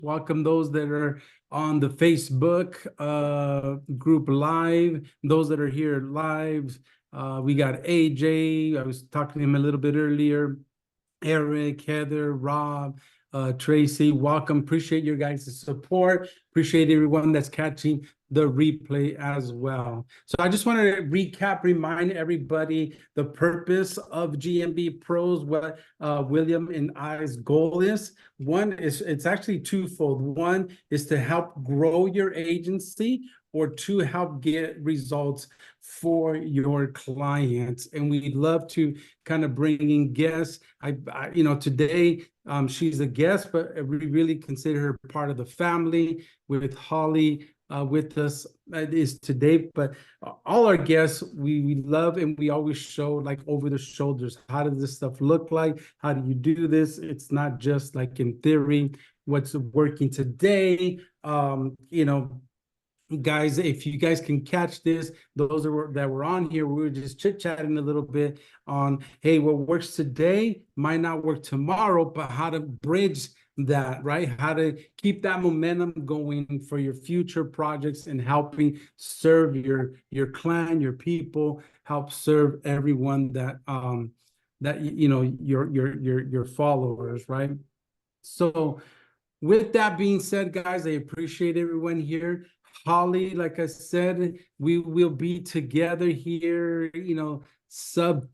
Welcome those that are on the Facebook group live, those that are here live. We got AJ, I was talking to him a little bit earlier. Eric, Heather, Rob, Tracy, welcome. Appreciate your guys' support. Appreciate everyone that's catching the replay as well. So I just want to recap, remind everybody the purpose of GMB Pros, what William and I's goal is. One is, it's actually twofold. One is to help grow your agency, or two, help get results for your clients. And we'd love to kind of bring in guests. Today she's a guest, but we really consider her part of the family, with Holly with us is today. But all our guests, we love, and we always show like over the shoulders, how does this stuff look like? How do you do this? It's not just like in theory, what's working today. Guys, if you guys can catch this, those that were on here, we were just chit-chatting a little bit on, hey, what works today might not work tomorrow, but how to bridge that, right? How to keep that momentum going for your future projects, and helping serve your clan, your people, help serve everyone that your followers, right? So with that being said, guys, I appreciate everyone here. Holly, like I said, we will be together here, sub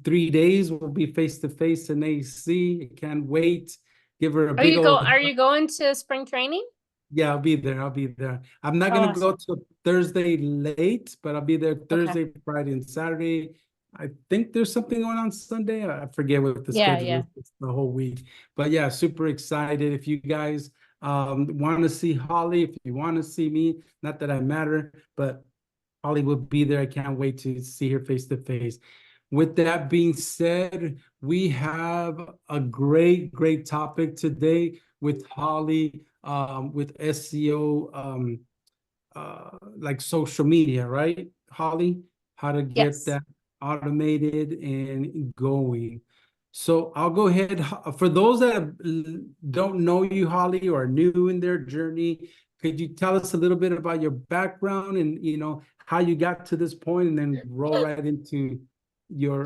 3 days. We'll be face to face in AC. I can't wait. Give her a big old Are you going to spring training? Yeah, I'll be there. I'm not gonna go to Thursday late, but I'll be there Thursday, Friday, and Saturday. I think there's something going on Sunday. I forget what the schedule is. It's the whole week. But yeah, super excited. If you guys want to see Holly, if you want to see me, not that I matter, but Holly will be there. I can't wait to see her face to face. With that being said, we have a great topic today with Holly, with SEO, like social media, right, Holly? How to get that automated and going. So I'll go ahead. For those that don't know you, Holly, or are new in their journey, could you tell us a little bit about your background, and how you got to this point, and then roll right into your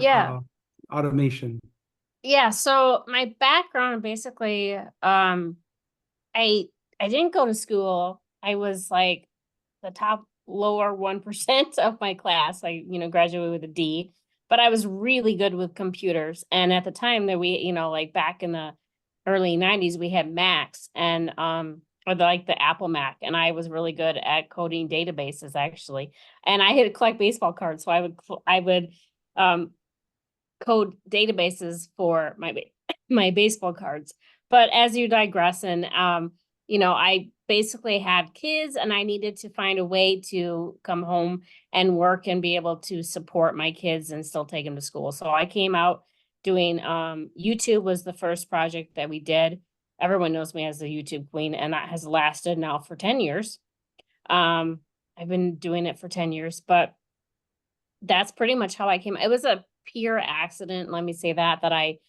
automation? Yeah, so my background basically, I didn't go to school. I was like the top lower 1% of my class. I, graduated with a D, but I was really good with computers. And at the time that we, like back in the early 90s, we had Macs, and or the Apple Mac, and I was really good at coding databases actually. And I had to collect baseball cards, so I would code databases for my baseball cards. But as you digress, and I basically had kids, and I needed to find a way to come home and work and be able to support my kids and still take them to school. So I came out doing YouTube was the first project that we did. Everyone knows me as the YouTube queen, and that has lasted now for 10 years. I've been doing it for 10 years, but that's pretty much how I came. It was a pure accident, let me say that I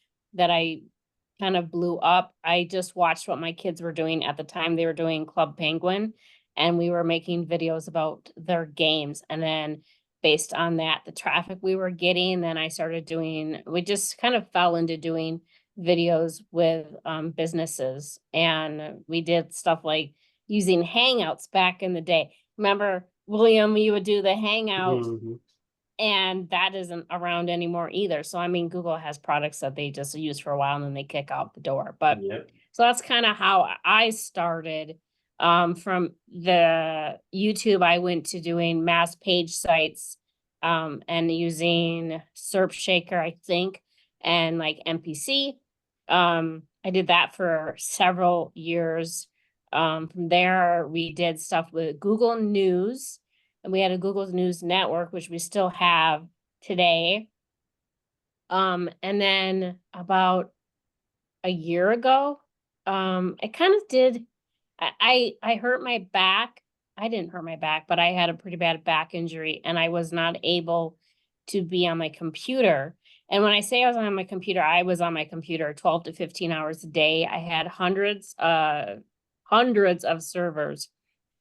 kind of blew up. I just watched what my kids were doing at the time. They were doing Club Penguin, and we were making videos about their games. And then based on that, the traffic we were getting, then we just kind of fell into doing videos with businesses. And we did stuff like using Hangouts back in the day. Remember, William, you would do the Hangout. And that isn't around anymore either. So, I mean, Google has products that they just use for a while and then they kick out the door. But so that's kind of how I started. From the YouTube, I went to doing mass page sites and using Surfshaker, I think, and like MPC. I did that for several years. From there, we did stuff with Google News. And we had a Google News network, which we still have today. And then about a year ago, I kind of did, I hurt my back. I didn't hurt my back, but I had a pretty bad back injury, and I was not able to be on my computer. And when I say I was on my computer, I was on my computer 12 to 15 hours a day. I had hundreds hundreds of servers.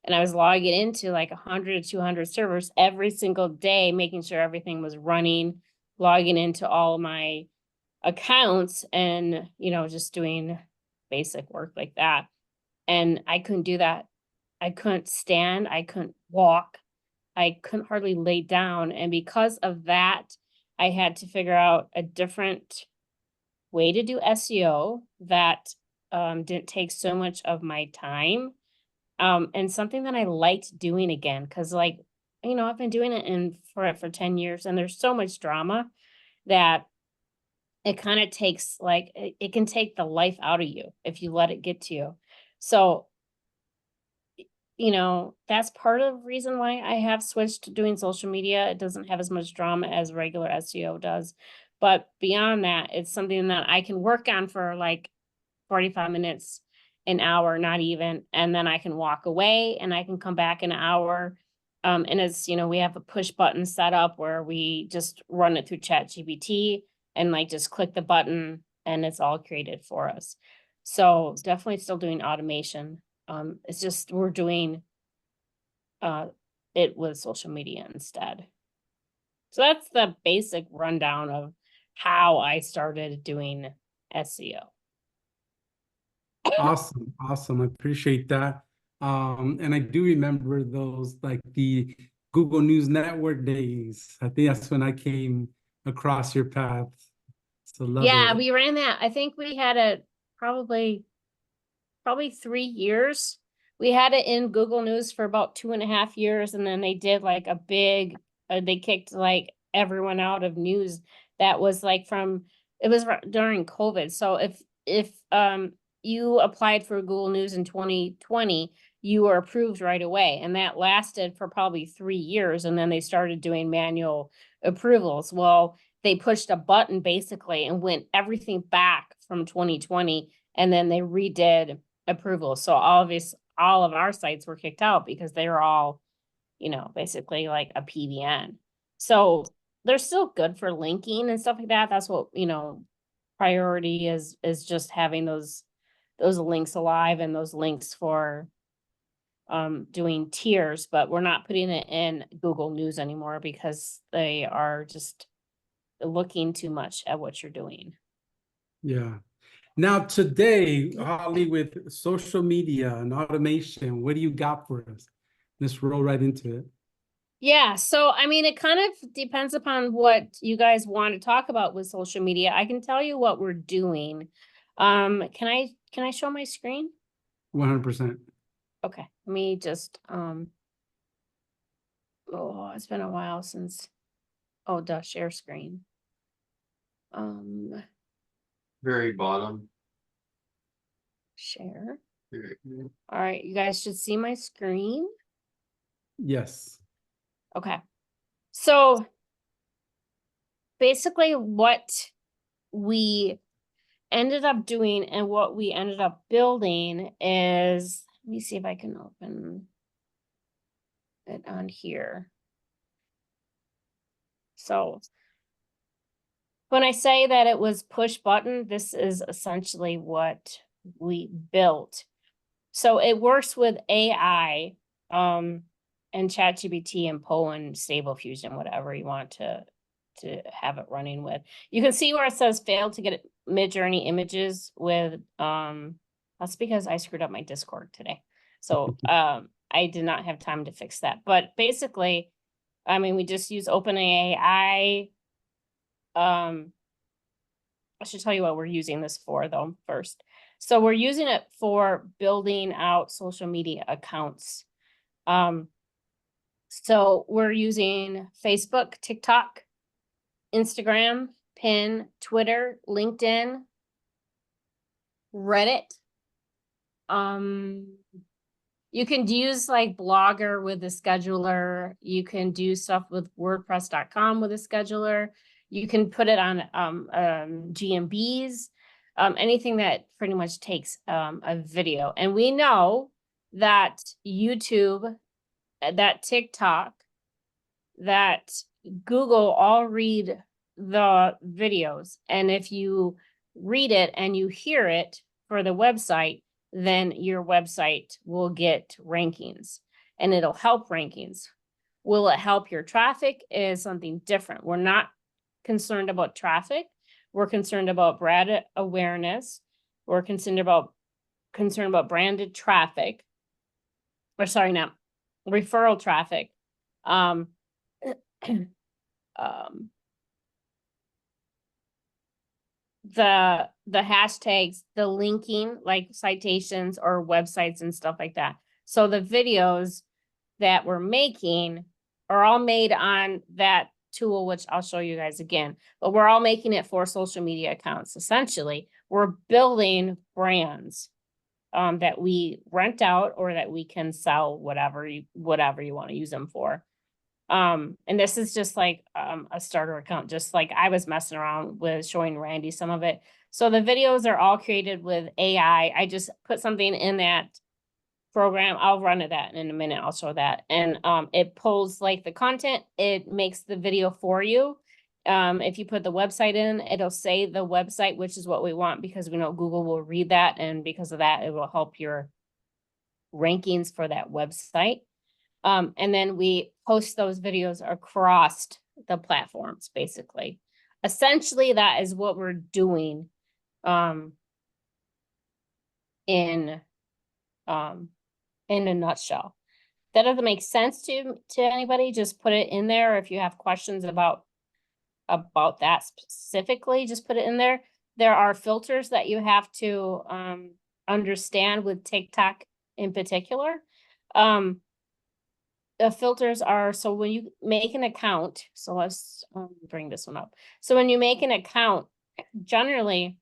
And I was logging into like 100 to 200 servers every single day, making sure everything was running, logging into all of my accounts and, just doing basic work like that. And I couldn't do that. I couldn't stand, I couldn't walk, I couldn't hardly lay down. And because of that, I had to figure out a different way to do SEO that didn't take so much of my time. And something that I liked doing again, because I've been doing it for 10 years and there's so much drama that it kind of takes it can take the life out of you if you let it get to you. So, that's part of the reason why I have switched to doing social media. It doesn't have as much drama as regular SEO does. But beyond that, it's something that I can work on for like 45 minutes, an hour, not even, and then I can walk away and I can come back an hour. And it's, we have a push button set up where we just run it through ChatGPT and just click the button and it's all created for us. So definitely still doing automation. It's just we're doing it with social media instead. So that's the basic rundown of how I started doing SEO. Awesome. I appreciate that. And I do remember those, like the Google News Network days. I think that's when I came across your path. So love Yeah, it. we ran that. I think we had it probably 3 years. We had it in Google News for about 2.5 years, and then they did like a big, they kicked like everyone out of news. That was like it was during COVID. So if you applied for Google News in 2020, you were approved right away, and that lasted for probably 3 years, and then they started doing manual approvals. Well, they pushed a button basically and went everything back from 2020, and then they redid approval. So all of our sites were kicked out because they were all, basically like a PBN. So they're still good for linking and stuff like that. That's what, priority is just having those links alive and those links for doing tiers, but we're not putting it in Google News anymore because they are just looking too much at what you're doing. Yeah. Now today, Holly, with social media and automation, what do you got for us? Let's roll right into it. Yeah, so it kind of depends upon what you guys want to talk about with social media. I can tell you what we're doing. Can I show my screen? 100%. Okay, let me just oh, it's been a while since share screen. Very bottom. Share. Very- All right, you guys should see my screen. Yes. Okay. So basically what we ended up doing and what we ended up building is, let me see if I can open it on here. So when I say that it was push button, this is essentially what we built. So it works with AI, and ChatGPT and Poe and Stable Fusion, whatever you want to have it running with. You can see where it says failed to get Midjourney images with, that's because I screwed up my Discord today. So I did not have time to fix that. But basically, we just use OpenAI. I should tell you what we're using this for though first. So we're using it for building out social media accounts. So we're using Facebook, TikTok, Instagram, Pin, Twitter, LinkedIn, Reddit. You can use like Blogger with a scheduler. You can do stuff with WordPress.com with a scheduler. You can put it on GMBs, anything that pretty much takes a video. And we know that YouTube, that TikTok, that Google all read the videos. And if you read it and you hear it for the website, then your website will get rankings and it'll help rankings. Will it help your traffic is something different. We're not concerned about traffic. We're concerned about brand awareness. We're concerned about branded traffic. Or sorry, not referral traffic. The hashtags, the linking, like citations or websites and stuff like that. So the videos that we're making are all made on that tool, which I'll show you guys again, but we're all making it for social media accounts. Essentially, we're building brands that we rent out or that we can sell, whatever you want to use them for. And this is just like a starter account, just like I was messing around with showing Randy some of it. So the videos are all created with AI. I just put something in that program. I'll run that in a minute. I'll show that. And it pulls like the content. It makes the video for you. If you put the website in, it'll say the website, which is what we want because we know Google will read that. And because of that, it will help your rankings for that website. And then we post those videos across the platforms, basically. Essentially, that is what we're doing in a nutshell. That doesn't make sense to anybody, just put it in there. If you have questions about that specifically, just put it in there. There are filters that you have to understand with TikTok in particular. The filters are, so when you make an account, so let's bring this one up. So when you make an account, generally,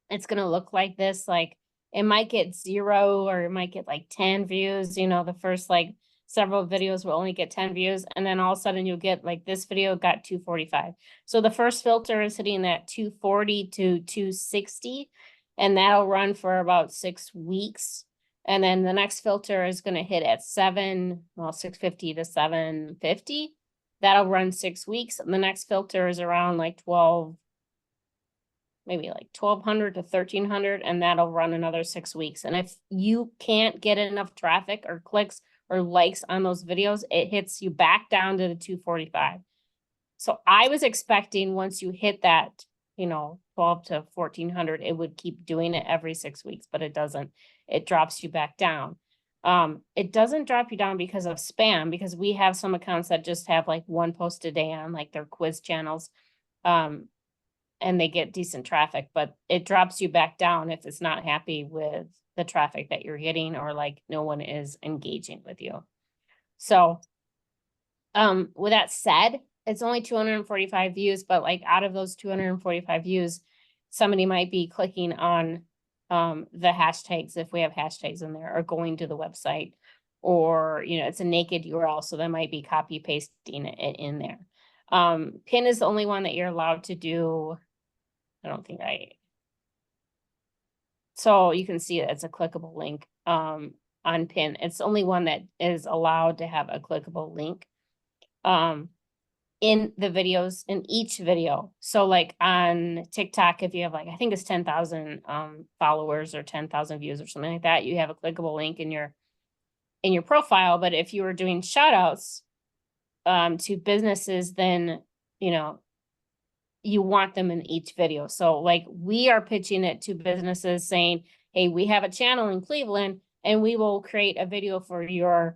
it's going to look like this. Like it might get 0 or it might get like 10 views. You know, the first like several videos will only get 10 views. And then all of a sudden you'll get like this video got 245. So the first filter is hitting that 240 to 260. And that'll run for about 6 weeks. And then the next filter is going to hit at 650 to 750. That'll run 6 weeks. And the next filter is around like 12, maybe like 1200 to 1300. And that'll run another 6 weeks. And if you can't get enough traffic or clicks or likes on those videos, it hits you back down to the 245. So I was expecting once you hit that, 12 to 1400, it would keep doing it every 6 weeks, but it doesn't. It drops you back down. It doesn't drop you down because of spam, because we have some accounts that just have like 1 post a day on like their quiz channels, and they get decent traffic, but it drops you back down if it's not happy with the traffic that you're getting or like no one is engaging with you. So, with that said, it's only 245 views, but like out of those 245 views, somebody might be clicking on the hashtags, if we have hashtags in there, or going to the website, or, it's a naked URL. So they might be copy pasting it in there. Pin is the only one that you're allowed to do. So you can see that it's a clickable link on Pin. It's the only one that is allowed to have a clickable link in the videos, in each video. So like on TikTok, if you have like, I think it's 10,000 followers or 10,000 views or something like that, you have a clickable link in your profile. But if you were doing shout outs to businesses, then, you want them in each video. So like we are pitching it to businesses saying, hey, we have a channel in Cleveland and we will create a video for your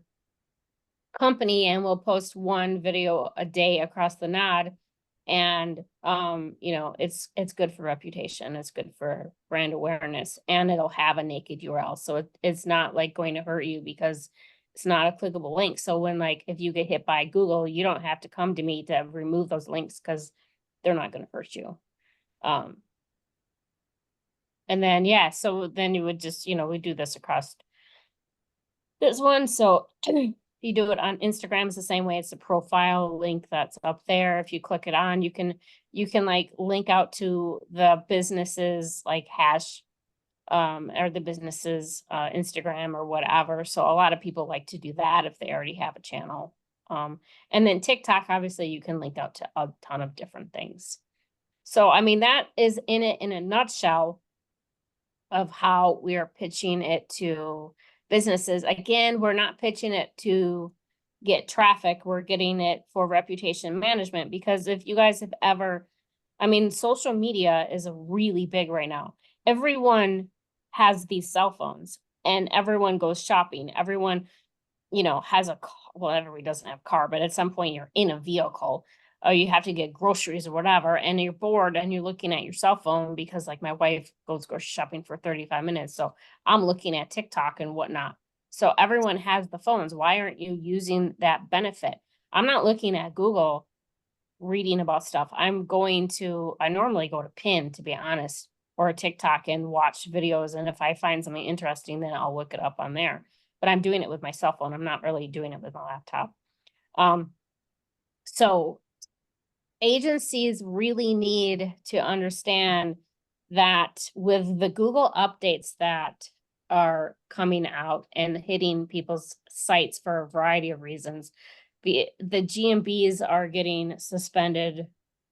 company and we'll post 1 video a day across the nod. And, it's good for reputation. It's good for brand awareness, and it'll have a naked URL. So it's not like going to hurt you because it's not a clickable link. So when like, if you get hit by Google, you don't have to come to me to remove those links because they're not going to hurt you. And then, yeah, so then you would just, we do this across this one. So if you do it on Instagram, it's the same way. It's a profile link that's up there. If you click it on, you can like link out to the businesses like hash or the businesses Instagram or whatever. So a lot of people like to do that if they already have a channel. And then TikTok, obviously you can link out to a ton of different things. So, I mean, that is in it in a nutshell. of how we are pitching it to businesses. Again, we're not pitching it to get traffic, we're getting it for reputation management, because if you guys have ever, I mean, social media is a really big right now. Everyone has these cell phones and everyone goes shopping. Everyone, has a car. Well, everybody doesn't have a car, but at some point you're in a vehicle or you have to get groceries or whatever, and you're bored and you're looking at your cell phone because like my wife goes grocery shopping for 35 minutes. So I'm looking at TikTok and whatnot. So everyone has the phones. Why aren't you using that benefit? I'm not looking at Google reading about stuff. I normally go to Pin, to be honest, or TikTok and watch videos. And if I find something interesting, then I'll look it up on there. But I'm doing it with my cell phone. I'm not really doing it with my laptop. So agencies really need to understand that with the Google updates that are coming out and hitting people's sites for a variety of reasons, the GMBs are getting suspended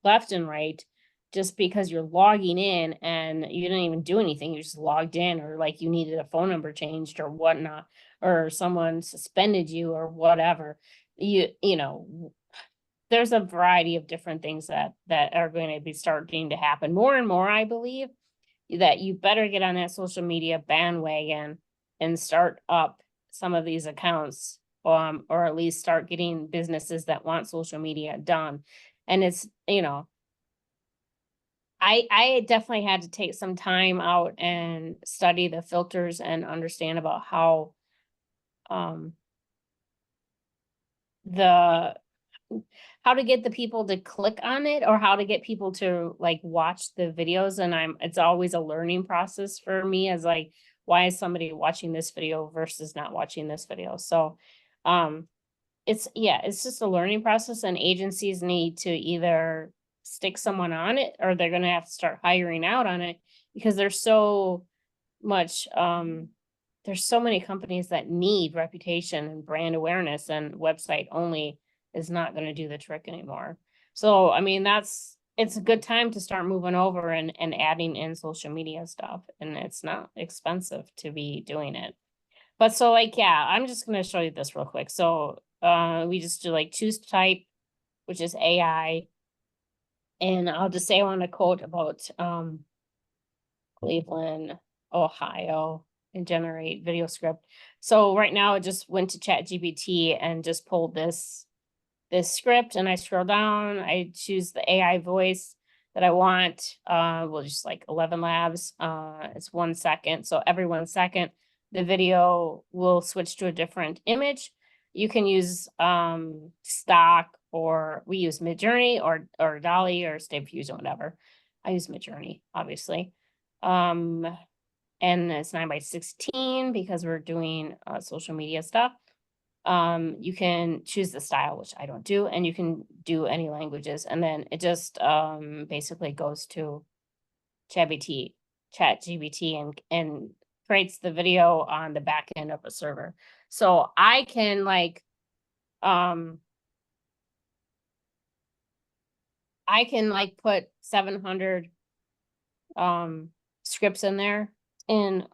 left and right just because you're logging in and you didn't even do anything. You just logged in, or like you needed a phone number changed or whatnot, or someone suspended you or whatever. There's a variety of different things that are going to be starting to happen more and more. I believe that you better get on that social media bandwagon and start up some of these accounts, or at least start getting businesses that want social media done. And it's, I definitely had to take some time out and study the filters and understand about how how to get the people to click on it, or how to get people to like watch the videos. And it's always a learning process for me, as like, why is somebody watching this video versus not watching this video? So it's just a learning process, and agencies need to either stick someone on it or they're going to have to start hiring out on it, because there's so much there's so many companies that need reputation and brand awareness, and website only is not going to do the trick anymore. So, I mean, it's a good time to start moving over and adding in social media stuff, and it's not expensive to be doing it. But so like, yeah, I'm just going to show you this real quick. So, we just do like choose type, which is AI. And I'll just say I want to quote about, Cleveland, Ohio, and generate video script. So right now it just went to ChatGPT and just pulled this script, and I scroll down, I choose the AI voice that I want. Well, just like 11 labs. It's 1 second. So every 1 second, the video will switch to a different image. You can use stock, or we use Midjourney or DALL-E or Stable Diffusion, whatever. I use Midjourney, obviously. And it's 9:16 because we're doing social media stuff. You can choose the style, which I don't do, and you can do any languages. And then it just basically goes to ChatGPT and creates the video on the back end of a server. So I can like, put 700 scripts in there in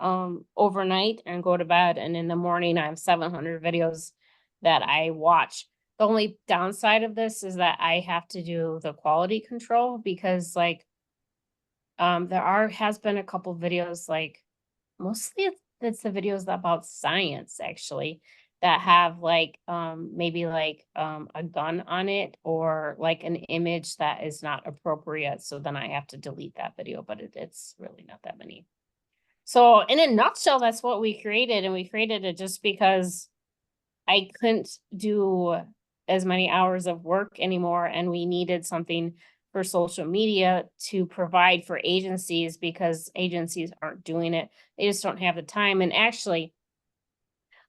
overnight and go to bed, and in the morning I have 700 videos that I watch. The only downside of this is that I have to do the quality control, because like has been a couple videos, like mostly it's the videos about science actually, that have like maybe like a gun on it, or like an image that is not appropriate. So then I have to delete that video, but it's really not that many. So in a nutshell, that's what we created. And we created it just because I couldn't do as many hours of work anymore, and we needed something for social media to provide for agencies, because agencies aren't doing it. They just don't have the time. And actually,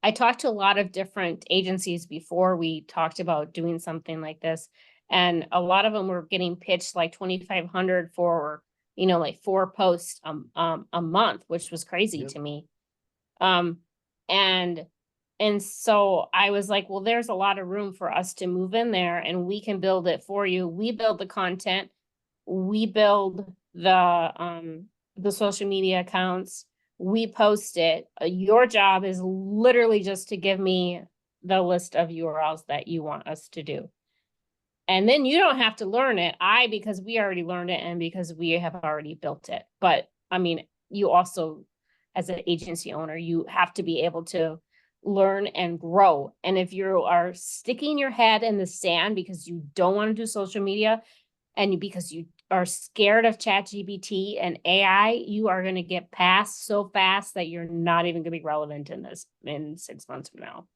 I talked to a lot of different agencies before we talked about doing something like this, and a lot of them were getting pitched like 2,500 for, like 4 posts a month, which was crazy to me. And so I was like, well, there's a lot of room for us to move in there, and we can build it for you. We build the content, we build the social media accounts, we post it. Your job is literally just to give me the list of URLs that you want us to do. And then you don't have to learn it. Because we already learned it and because we have already built it. But I mean, you also, as an agency owner, you have to be able to learn and grow. And if you are sticking your head in the sand because you don't want to do social media and because you are scared of ChatGPT and AI, you are going to get past so fast that you're not even going to be relevant in this in 6 months from now.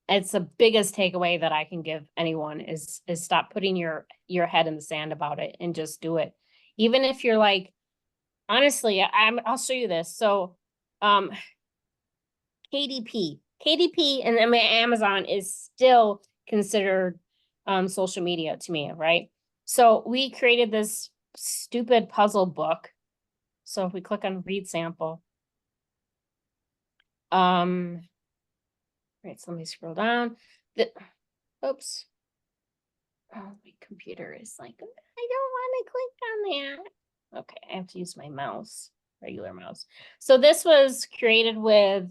It's the biggest takeaway that I can give anyone is stop putting your head in the sand about it and just do it. Even if you're like, honestly, I'll show you this. So, KDP and Amazon is still considered social media to me, right? So we created this stupid puzzle book. So if we click on read sample, right, so let me scroll down. Oops. Oh, my computer is like, I don't want to click on that. Okay, I have to use my mouse, regular mouse. So this was created with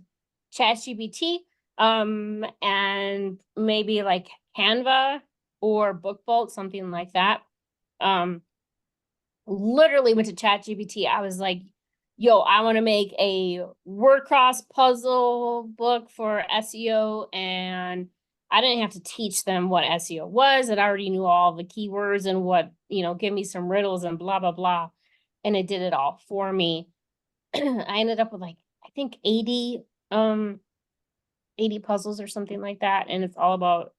ChatGPT, and maybe like Canva or BookBolt, something like that. Literally went to ChatGPT. I was like, yo, I want to make a word cross puzzle book for SEO. And I didn't have to teach them what SEO was. It already knew all the keywords and what, give me some riddles and blah, blah, blah. And it did it all for me. I ended up with like, I think 80 puzzles or something like that. And it's all about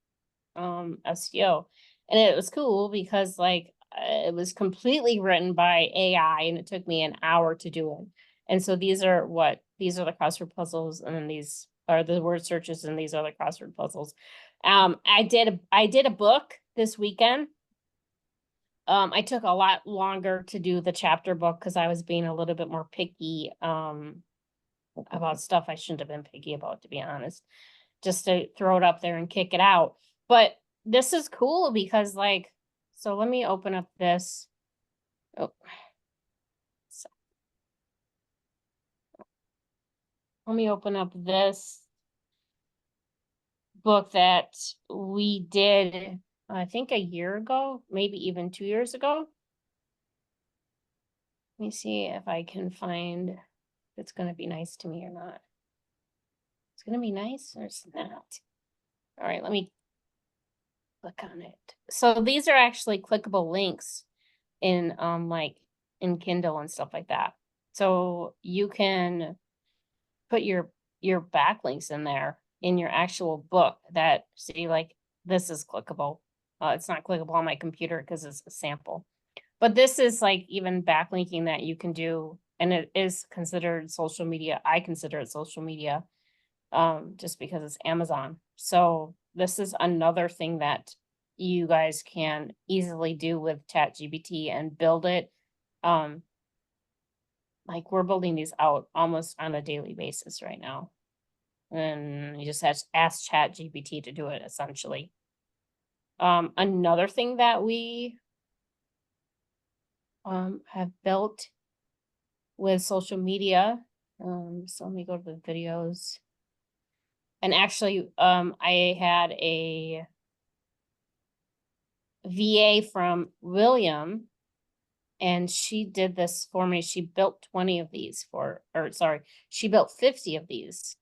SEO. And it was cool because like it was completely written by AI and it took me an hour to do it. And so these are the crossword puzzles, and then these are the word searches, and these are the crossword puzzles. I did a book this weekend. I took a lot longer to do the chapter book because I was being a little bit more picky about stuff I shouldn't have been picky about, to be honest, just to throw it up there and kick it out. But this is cool because like, so let me open up this. Oh, so, let me open up this book that we did, I think a year ago, maybe even 2 years ago. Let me see if I can find if it's going to be nice to me or not. It's going to be nice or it's not. All right, let me click on it. So these are actually clickable links in like in Kindle and stuff like that. So you can put your backlinks in there in your actual book that see like this is clickable. It's not clickable on my computer because it's a sample. But this is like even backlinking that you can do, and it is considered social media. I consider it social media just because it's Amazon. So this is another thing that you guys can easily do with ChatGPT and build it. Like we're building these out almost on a daily basis right now. And you just have to ask ChatGPT to do it essentially. Another thing that we have built with social media. So let me go to the videos. And actually, I had a VA from William, and she did this for me. She built 20 of these she built 50 of these.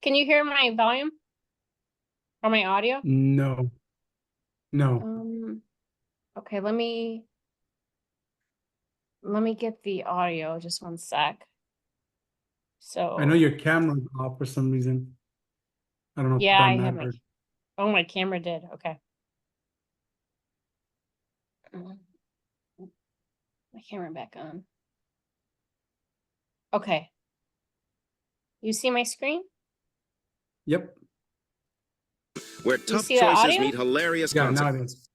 Can you hear my volume or my audio? No. Okay, let me get the audio, just one sec. So I know your camera's off for some reason. I don't know if yeah, that I have mattered. my camera did. Okay. My camera back on. Okay. You see my screen? Yep. Where You tough see the choices audio? meet hilarious Yeah, now concepts. it is.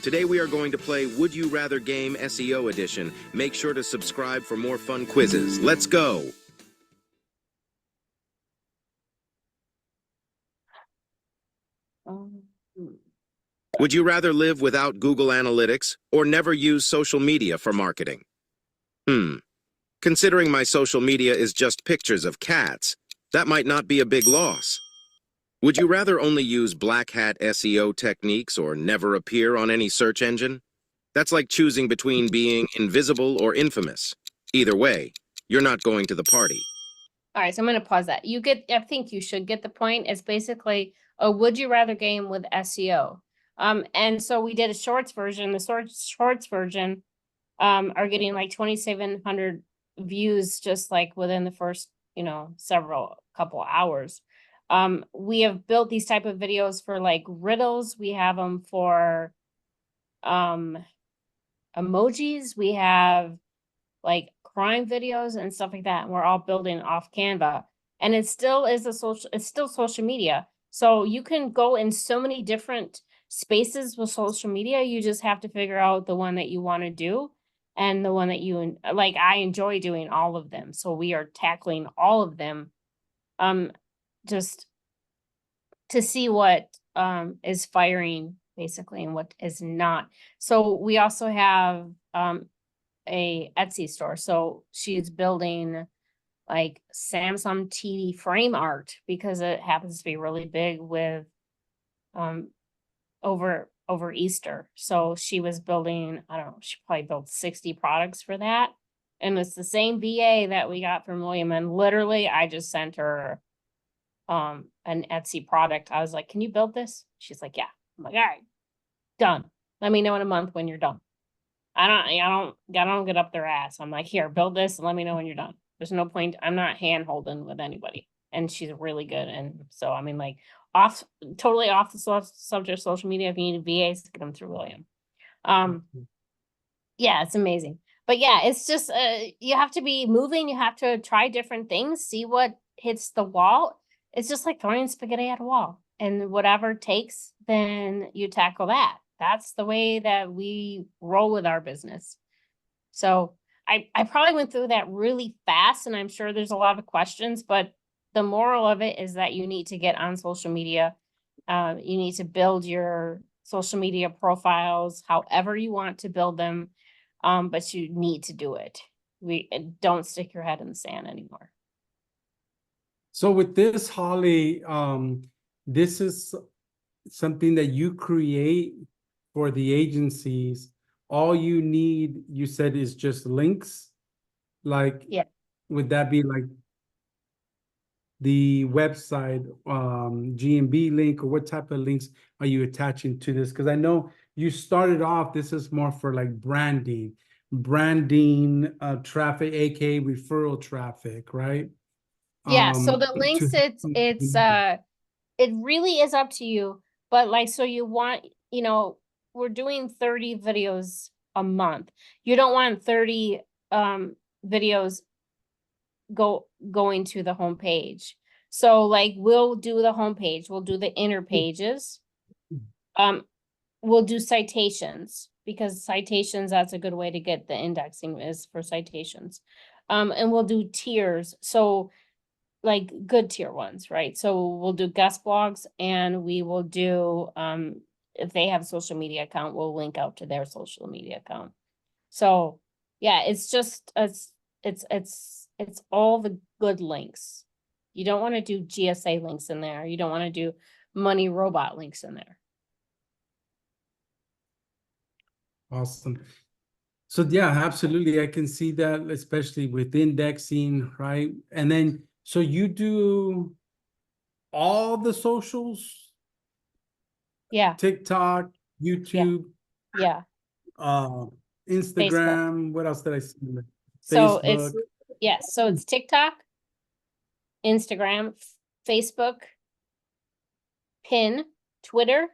Today we are going to play Would You Rather Game SEO Edition. Make sure to subscribe for more fun quizzes. Let's go! Would you rather live without Google Analytics or never use social media for marketing? Considering my social media is just pictures of cats, that might not be a big loss. Would you rather only use black hat SEO techniques or never appear on any search engine? That's like choosing between being invisible or infamous. Either way, you're not going to the party. All right, so I'm going to pause that. I think you should get the point. It's basically a would you rather game with SEO. And so we did a shorts version. The shorts version are getting like 2,700 views just like within the first, couple hours. We have built these type of videos for like riddles. We have them for emojis. We have like crime videos and stuff like that. And we're all building off Canva. And it still is it's still social media. So you can go in so many different spaces with social media. You just have to figure out the one that you want to do and the one that you like. I enjoy doing all of them. So we are tackling all of them. Just to see what is firing basically and what is not. So we also have a Etsy store. So she's building like Samsung TV frame art because it happens to be really big with over Easter. So she was building, I don't know, she probably built 60 products for that. And it's the same VA that we got from William. And literally I just sent her an Etsy product. I was like, can you build this? She's like, yeah. I'm like, all right, done. Let me know in a month when you're done. I don't get up their ass. I'm like, here, build this and let me know when you're done. There's no point. I'm not hand holding with anybody. And she's really good. And so, I mean, like totally off the subject of social media. If you need VAs, get them through William. Yeah, it's amazing. But yeah, it's just, you have to be moving. You have to try different things, see what hits the wall. It's just like throwing spaghetti at a wall, and whatever takes, then you tackle that. That's the way that we roll with our business. So I probably went through that really fast, and I'm sure there's a lot of questions, but the moral of it is that you need to get on social media. You need to build your social media profiles, however you want to build them. But you need to do it. Don't stick your head in the sand anymore. So with this, Holly, this is something that you create for the agencies. All you need, you said, is just links. Like, yeah, would that be like the website, GMB link, or what type of links are you attaching to this? Because I know you started off, this is more for like branding traffic, aka referral traffic, right? Yeah, so the links, it really is up to you. But like, so you want, we're doing 30 videos a month. You don't want 30 videos going to the homepage. So like, we'll do the homepage, we'll do the inner pages. We'll do citations, because citations, that's a good way to get the indexing is for citations. And we'll do tiers. So like good tier ones, right? So we'll do guest blogs, and we will do, if they have a social media account, we'll link out to their social media account. So yeah, it's just, it's all the good links. You don't want to do GSA links in there. You don't want to do money robot links in there. Awesome. So yeah, absolutely. I can see that, especially with indexing, right? And then, so you do all the socials? Yeah. TikTok, YouTube, Yeah. Instagram. Facebook. What else did I see? So Facebook. so it's TikTok, Instagram, Facebook, Pin, Twitter,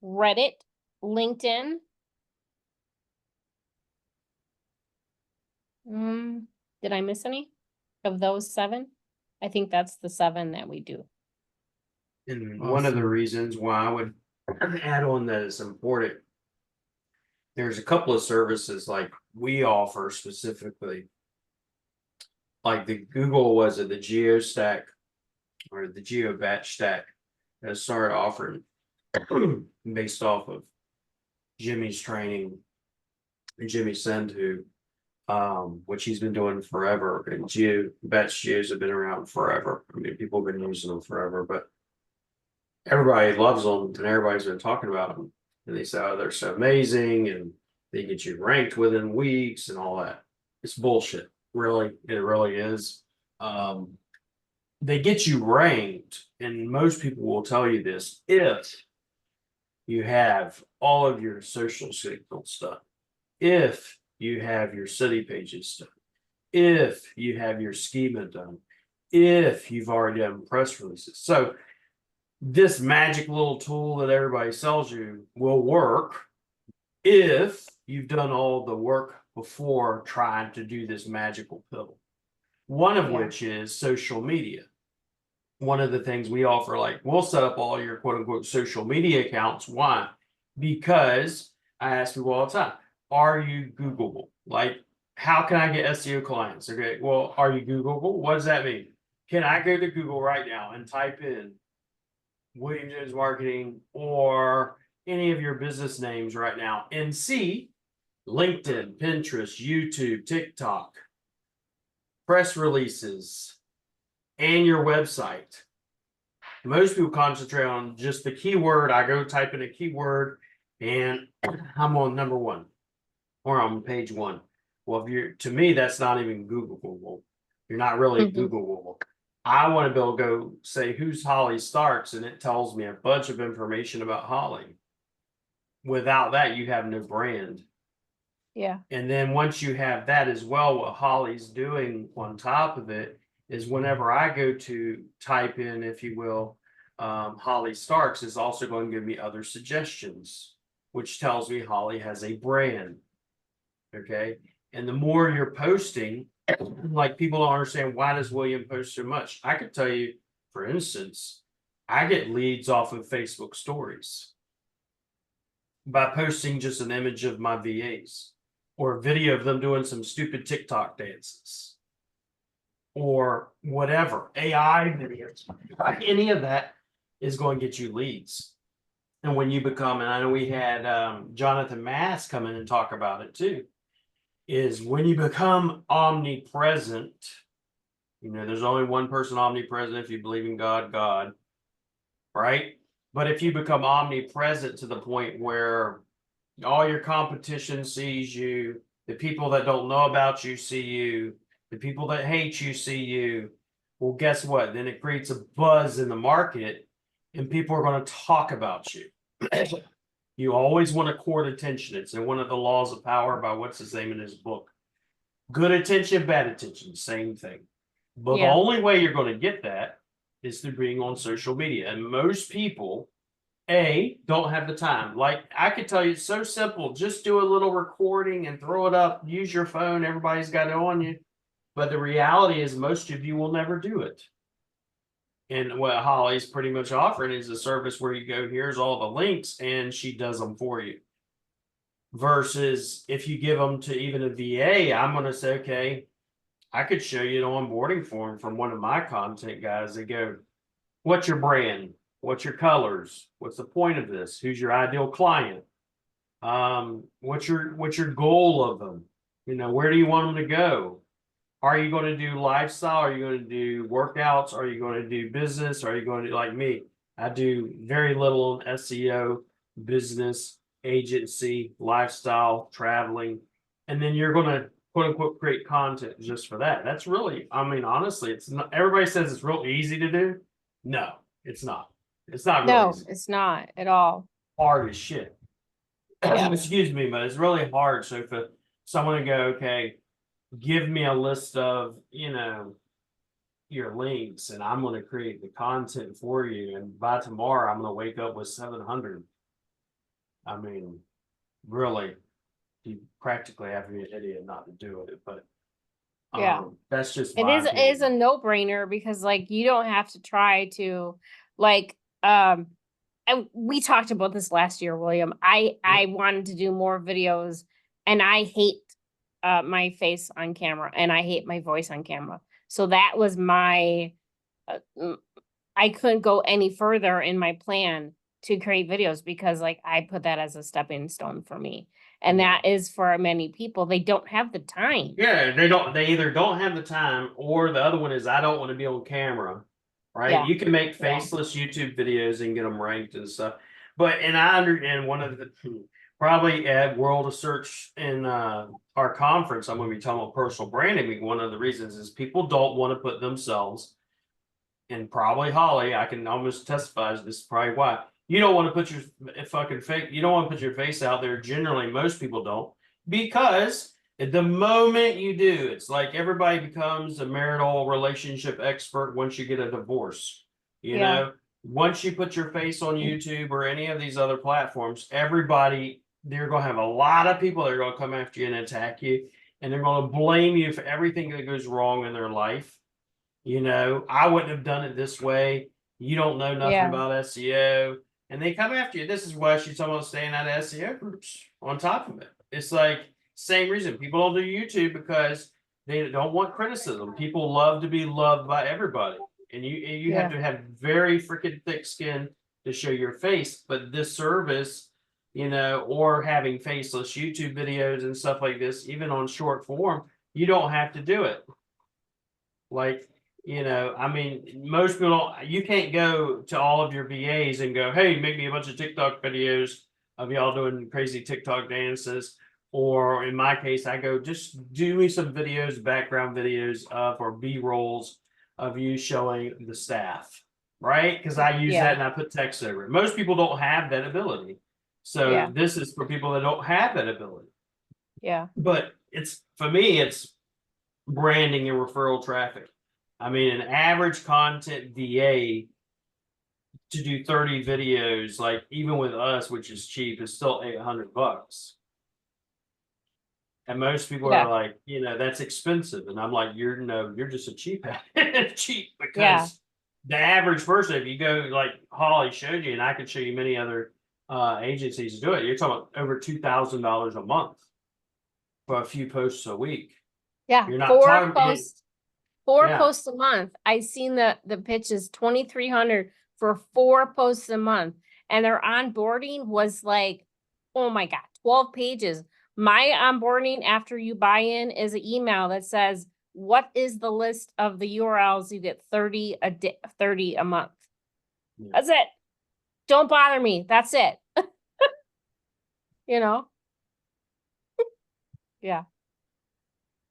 Reddit, LinkedIn. Did I miss any of those 7? I think that's the 7 that we do. And one of the reasons why I would add on that is important. There's a couple of services like we offer specifically, like the Google, was it the GeoStack or the GeoBatch Stack, that started offering based off of Jimmy's training. Jimmy Sendu, which he's been doing forever. And batch geos have been around forever. I mean, people have been using them forever, but everybody loves them and everybody's been talking about them. And they say, oh, they're so amazing and they get you ranked within weeks and all that. It's bullshit. Really, it really is. They get you ranked, and most people will tell you this if you have all of your social signal stuff, if you have your city pages done, if you have your schema done, if you've already done press releases. So this magic little tool that everybody sells you will work if you've done all the work before trying to do this magical pill. One of which is social media. One of the things we offer, like we'll set up all your quote unquote social media accounts. Why? Because I ask people all the time, are you Googleable? Like, how can I get SEO clients? Okay, well, are you Googleable? What does that mean? Can I go to Google right now and type in William Jones Marketing or any of your business names right now and see LinkedIn, Pinterest, YouTube, TikTok, press releases, and your website? Most people concentrate on just the keyword. I go type in a keyword and I'm on number one or on page one. Well, if you're, to me, that's not even Googleable. You're not really Googleable. I want to be able to go say, who's Holly Starks? And it tells me a bunch of information about Holly. Without that, you have no brand. Yeah. And then once you have that as well, what Holly's doing on top of it is whenever I go to type in, if you will, Holly Starks is also going to give me other suggestions, which tells me Holly has a brand. Okay. And the more you're posting, like people don't understand, why does William post so much? I could tell you, for instance, I get leads off of Facebook stories by posting just an image of my VAs or a video of them doing some stupid TikTok dances or whatever, AI videos. Any of that is going to get you leads. And when you become, and I know we had Jonathan Mass come in and talk about it too, is when you become omnipresent, you know, there's only one person omnipresent if you believe in God, right? But if you become omnipresent to the point where all your competition sees you, the people that don't know about you see you, the people that hate you see you, well, guess what? Then it creates a buzz in the market and people are going to talk about you. You always want to court attention. It's in one of the laws of power by what's his name in his book. Good attention, bad attention, same thing. But the only way you're going to get that is through being on social media. And most people, don't have the time. Like I could tell you, it's so simple. Just do a little recording and throw it up. Use your phone. Everybody's got it on you. But the reality is most of you will never do it. And what Holly's pretty much offering is a service where you go, here's all the links, and she does them for you. Versus if you give them to even a VA, I'm going to say, okay, I could show you an onboarding form from one of my content guys. They go, what's your brand? What's your colors? What's the point of this? Who's your ideal client? What's your goal of them? You know, where do you want them to go? Are you going to do lifestyle? Are you going to do workouts? Are you going to do business? Are you going to do like me? I do very little on SEO, business, agency, lifestyle, traveling. And then you're going to quote unquote create content just for that. That's really, I mean, honestly, it's not, everybody says it's real easy to do. No, it's not. It's not real easy. It's not at all. Hard as shit. Excuse me, but it's really hard. So for someone to go, okay, give me a list of, you know, your links and I'm going to create the content for you. And by tomorrow, I'm going to wake up with 700. I mean, really, you practically have to be an idiot not to do it. But that's just it is a no-brainer because like you don't have to try to like and we talked about this last year, William. I wanted to do more videos and I hate my face on camera and I hate my voice on camera. So that was my I couldn't go any further in my plan to create videos because like I put that as a stepping stone for me. And Yeah. that is for many people. They don't have the time. Yeah, they either don't have the time, or the other one is I don't want to be on camera. Right? Yeah. You can make Yeah. faceless YouTube videos and get them ranked and stuff. But and one of the probably at World of Search in our conference, I'm going to be talking about personal branding week. One of the reasons is people don't want to put themselves, and probably Holly, I can almost testify this is probably why you don't want to put your fucking face. You don't want to put your face out there. Generally, most people don't, because at the moment you do, it's like everybody becomes a marital relationship expert once you get a divorce. You Yeah. know, once you put your face on YouTube or any of these other platforms, everybody, they're going to have a lot of people that are going to come after you and attack you, and they're going to blame you for everything that goes wrong in their life. You know, I wouldn't have done it this way. You don't know nothing Yeah. about SEO. And they come after you. This is why she's talking about staying out of SEO groups on top of it. It's like same reason people don't do YouTube, because they don't want criticism. People love to be loved by everybody. And you have to have very freaking thick skin to show your face. But this service, you know, or having faceless YouTube videos and stuff like this, even on short form, you don't have to do it. Like, you know, I mean, most people don't, you can't go to all of your VAs and go, hey, make me a bunch of TikTok videos of y'all doing crazy TikTok dances. Or in my case, I go, just do me some videos, background videos or B-rolls of you showing the staff, right? Because I use that and I put text over it. Most people don't have that ability. So this is for people that don't have that ability. Yeah. But it's, for me, it's branding and referral traffic. I mean, an average content VA to do 30 videos, like even with us, which is cheap, is still $800. And most people are like, you know, that's expensive. And I'm like, you're just a cheap cheap, because the average person, if you go like Holly showed you, and I can show you many other agencies do it, you're talking about over $2,000 a month for a few posts a week. Yeah. You're not Four talking posts a month. I seen the pitch is 2,300 for 4 posts a month, and their onboarding was like, oh my God, 12 pages. My onboarding after you buy in is an email that says, what is the list of the URLs? You get 30 a day, 30 a month. Yeah. That's it. Don't bother me. That's it. You know? Yeah.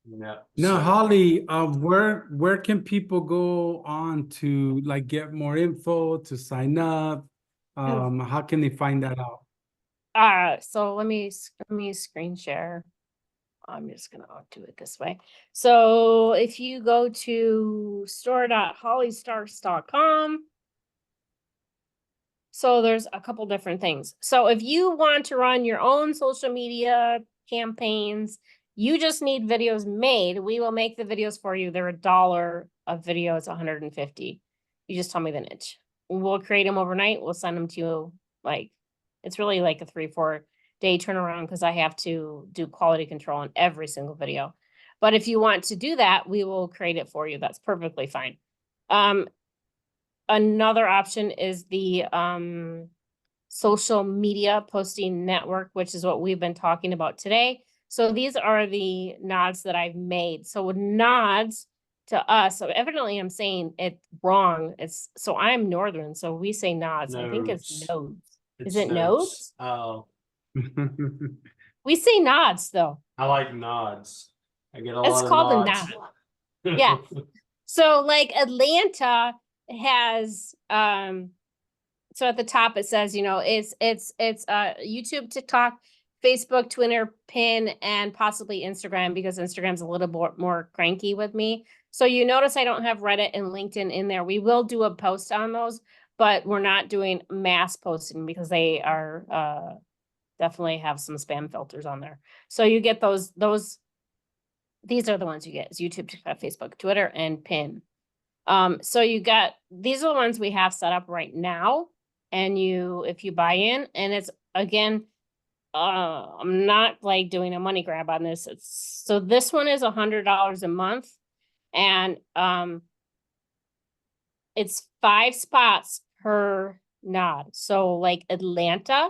Yeah. Now, So- Holly, where can people go on to like get more info, to sign up? How can they find that out? So let me screen share. I'm just gonna do it this way. So if you go to store.hollystars.com, so there's a couple different things. So if you want to run your own social media campaigns, you just need videos made. We will make the videos for you. They're $1 a video. It's 150. You just tell me the niche. We'll create them overnight. We'll send them to you. Like, it's really like a 3-4 day turnaround, because I have to do quality control on every single video. But if you want to do that, we will create it for you. That's perfectly fine. Another option is the social media posting network, which is what we've been talking about today. So these are the nods that I've made. So nods to us, so evidently I'm saying it wrong. So I'm Northern, so we say nods. I think it's nodes. Is it nodes? Oh, We say nods though. I like nods. I get a It's lot called a of nods. Yeah. So like Atlanta has so at the top it says, you know, it's YouTube, TikTok, Facebook, Twitter, Pin, and possibly Instagram, because Instagram's a little more cranky with me. So you notice I don't have Reddit and LinkedIn in there. We will do a post on those, but we're not doing mass posting because they are definitely have some spam filters on there. So you get those these are the ones you get, is YouTube, TikTok, Facebook, Twitter, and Pin. So you got, these are the ones we have set up right now. And if you buy in, and it's, again, I'm not like doing a money grab on this. So this one is $100 a month, and it's 5 spots per nod. So like Atlanta,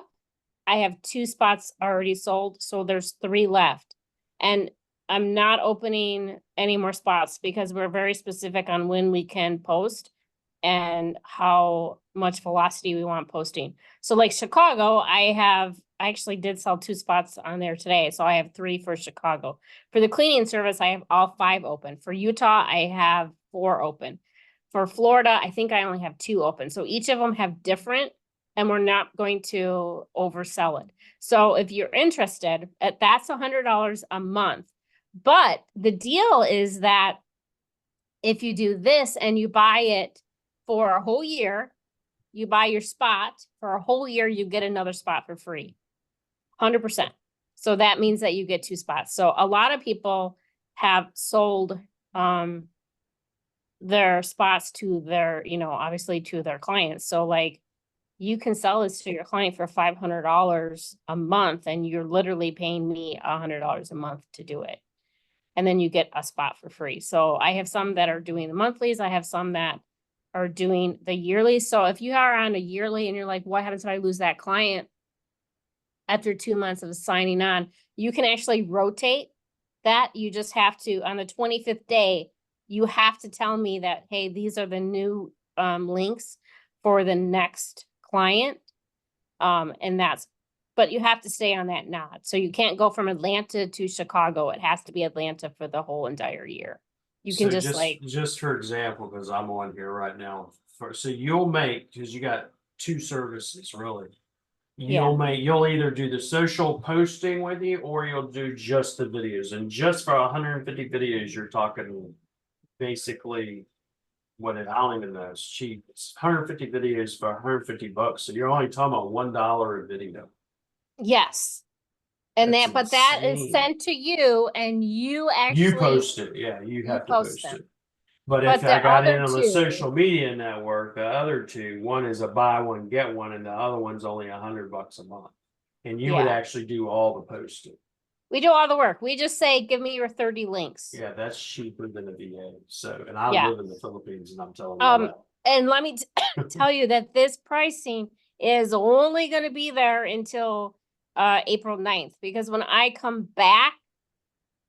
I have 2 spots already sold, so there's 3 left. And I'm not opening any more spots because we're very specific on when we can post and how much velocity we want posting. So like Chicago, I actually did sell 2 spots on there today, so I have 3 for Chicago. For the cleaning service, I have all 5 open. For Utah, I have 4 open. For Florida, I think I only have 2 open. So each of them have different, and we're not going to oversell it. So if you're interested, that's $100 a month. But the deal is that if you do this and you buy it for a whole year, you buy your spot for a whole year, you get another spot for free. 100%. So that means that you get 2 spots. So a lot of people have sold their spots to their, obviously to their clients. So like you can sell this to your client for $500 a month and you're literally paying me $100 a month to do it. And then you get a spot for free. So I have some that are doing the monthlies. I have some that are doing the yearly. So if you are on a yearly and you're like, what happens if I lose that client after 2 months of signing on? You can actually rotate that. You just have to, on the 25th day, you have to tell me that, hey, these are the new links for the next client. But you have to stay on that nod. So you can't go from Atlanta to Chicago. It has to be Atlanta for the whole entire year. You can So just for example, because I'm on here right now. So you'll make, because you got 2 services really. You'll either do the social posting with you or you'll do just the videos. And just for 150 videos, you're talking basically I don't even know, it's cheap. It's 150 videos for 150 bucks. So you're only talking about $1 a video. yes. And That's but that is insane. sent to you and you actually. You post it, yeah, you have to post post them. it. But But if the I got in other on the two- social media network, the other 2, one is a buy one, get one, and the other one's only $100 a month. And you would Yeah. actually do all the posting. We do all the work. We just say, give me your 30 links. Yeah, that's cheaper than a VA. So, and I Yeah. live in the Philippines and I'm telling you that. And let me tell you that this pricing is only going to be there until April 9th, because when I come back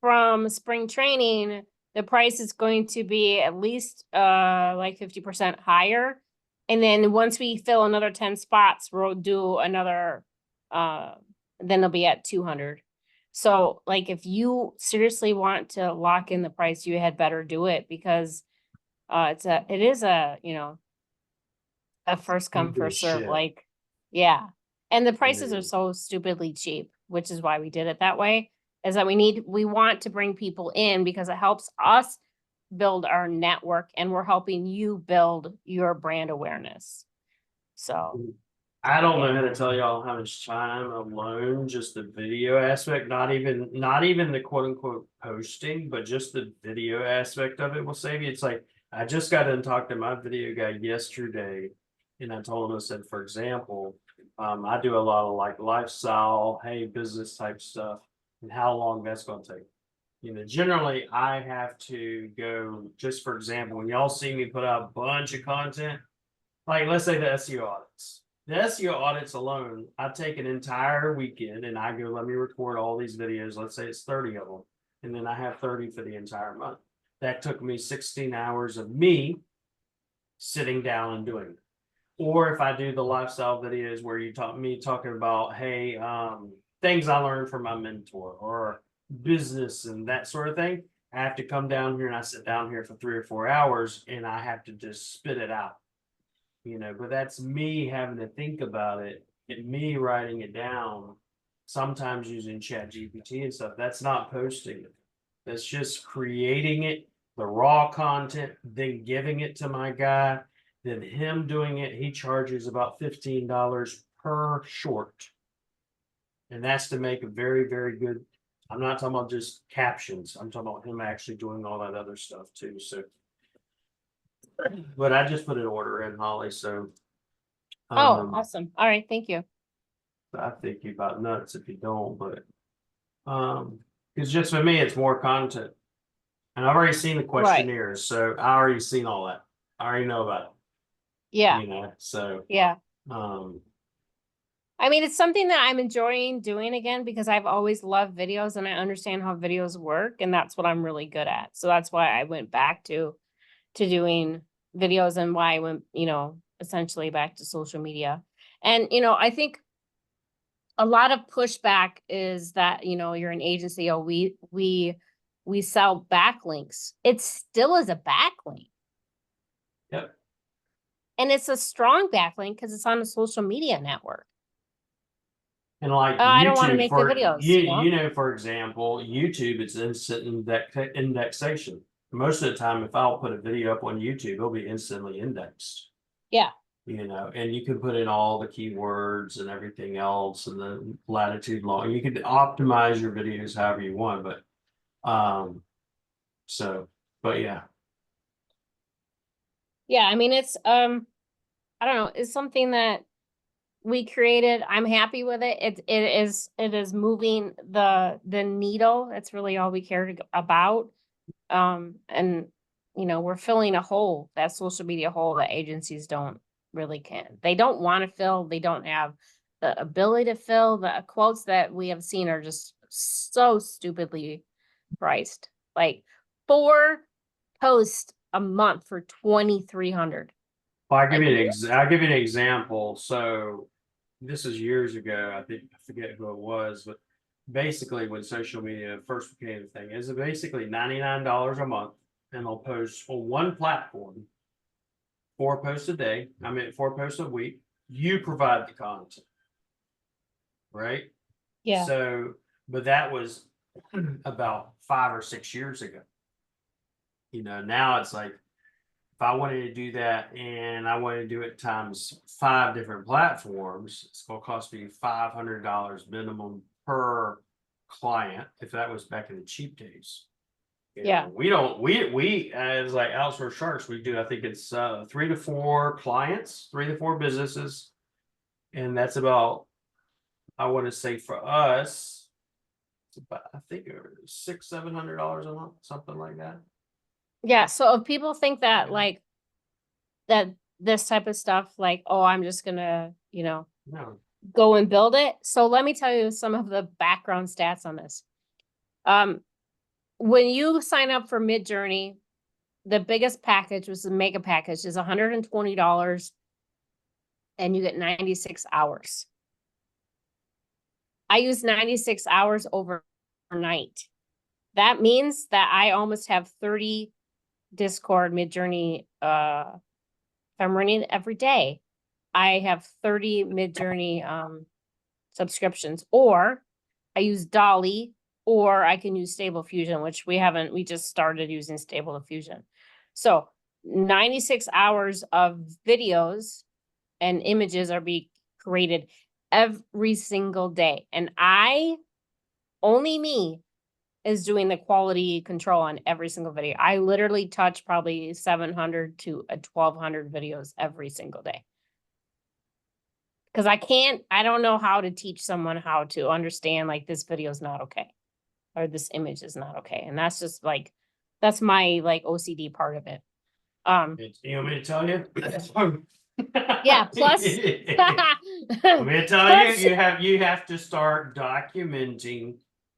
from spring training, the price is going to be at least like 50% higher. And then once we fill another 10 spots, we'll do another, then they'll be at 200. So like, if you seriously want to lock in the price, you had better do it, because it is a first come, Stupid first serve, shit. like, yeah. And the prices are is. so stupidly cheap, which is why we did it that way, is that we want to bring people in because it helps us build our network and we're helping you build your brand awareness. So I don't know how to tell y'all how much time alone, just the video aspect, not even the quote unquote posting, but just the video aspect of it will save you. It's like, I just got in and talked to my video guy yesterday, and I told him, I said, for example, I do a lot of like lifestyle, hey, business type stuff, and how long that's going to take. Generally I have to go, just for example, when y'all see me put out a bunch of content, like let's say the SEO audits. The SEO audits alone, I take an entire weekend and I go, let me record all these videos. Let's say it's 30 of them. And then I have 30 for the entire month. That took me 16 hours of me sitting down and doing it. Or if I do the lifestyle videos where you talking about, hey, things I learned from my mentor or business and that sort of thing, I have to come down here and I sit down here for 3 or 4 hours and I have to just spit it out. But that's me having to think about it and me writing it down, sometimes using ChatGPT and stuff. That's not posting it. That's just creating it, the raw content, then giving it to my guy, then him doing it. He charges about $15 per short. And that's to make a very, very good. I'm not talking about just captions. I'm talking about him actually doing all that other stuff too. So, but I just put an order in, Holly. So, awesome. All right, thank you. I think you about nuts if you don't, but because just for me, it's more content, and I've already seen the questionnaires, so I already seen all that. I already know about it. Yeah. So Yeah. I mean, it's something that I'm enjoying doing again because I've always loved videos and I understand how videos work, and that's what I'm really good at. So that's why I went back to doing videos and why I went, essentially back to social media. And, I think a lot of pushback is that, you're an agency, oh, we sell backlinks. It still is a backlink. Yep. And it's a strong backlink because it's on a social media network. And like I don't want to YouTube make the for videos. for example, YouTube, it's instant indexation. Most of the time, if I'll put a video up on YouTube, it'll be instantly indexed. Yeah. And you can put in all the keywords and everything else and the latitude long. You can optimize your videos however you want, but yeah. Yeah, I mean, it's I don't know, it's something that we created. I'm happy with it. It is moving the needle. That's really all we cared about. And we're filling a hole, that social media hole that agencies don't they don't want to fill. They don't have the ability to fill. The quotes that we have seen are just so stupidly priced. Like 4 posts a month for $2,300. Well, I'll give you an example. So this is years ago. I forget who it was, but basically when social media first became a thing, is basically $99 a month, and they'll post on one platform 4 posts a day. 4 posts a week. You provide the content, right? Yeah. So, but that was about 5 or 6 years ago. Now it's like, if I wanted to do that and I wanted to do it times 5 different platforms, it's going to cost me $500 minimum per client. If that was back in the cheap days. Yeah. We as like Outsource Sharks, we do, I think it's 3 to 4 clients, 3 to 4 businesses. And that's about, I want to say for us, it's about, I think $600-700 a month, something like that. Yeah. So if people think that that this type of stuff, like, oh, I'm just gonna, No. go and build it. So let me tell you some of the background stats on this. When you sign up for Midjourney, the biggest package was the mega package is $120 and you get 96 hours. I use 96 hours overnight. That means that I almost have 30 Discord Midjourney. If I'm running it every day, I have 30 Midjourney subscriptions, or I use Dolly, or I can use Stable Diffusion, which we just started using Stable Diffusion. So 96 hours of videos and images are being created every single day. And only me is doing the quality control on every single video. I literally touch probably 700 to 1,200 videos every single day. Because I don't know how to teach someone how to understand, like, this video is not okay, or this image is not okay. And that's just that's my OCD part of it. You want me to tell you? Yeah, plus I'm going to tell you have to start documenting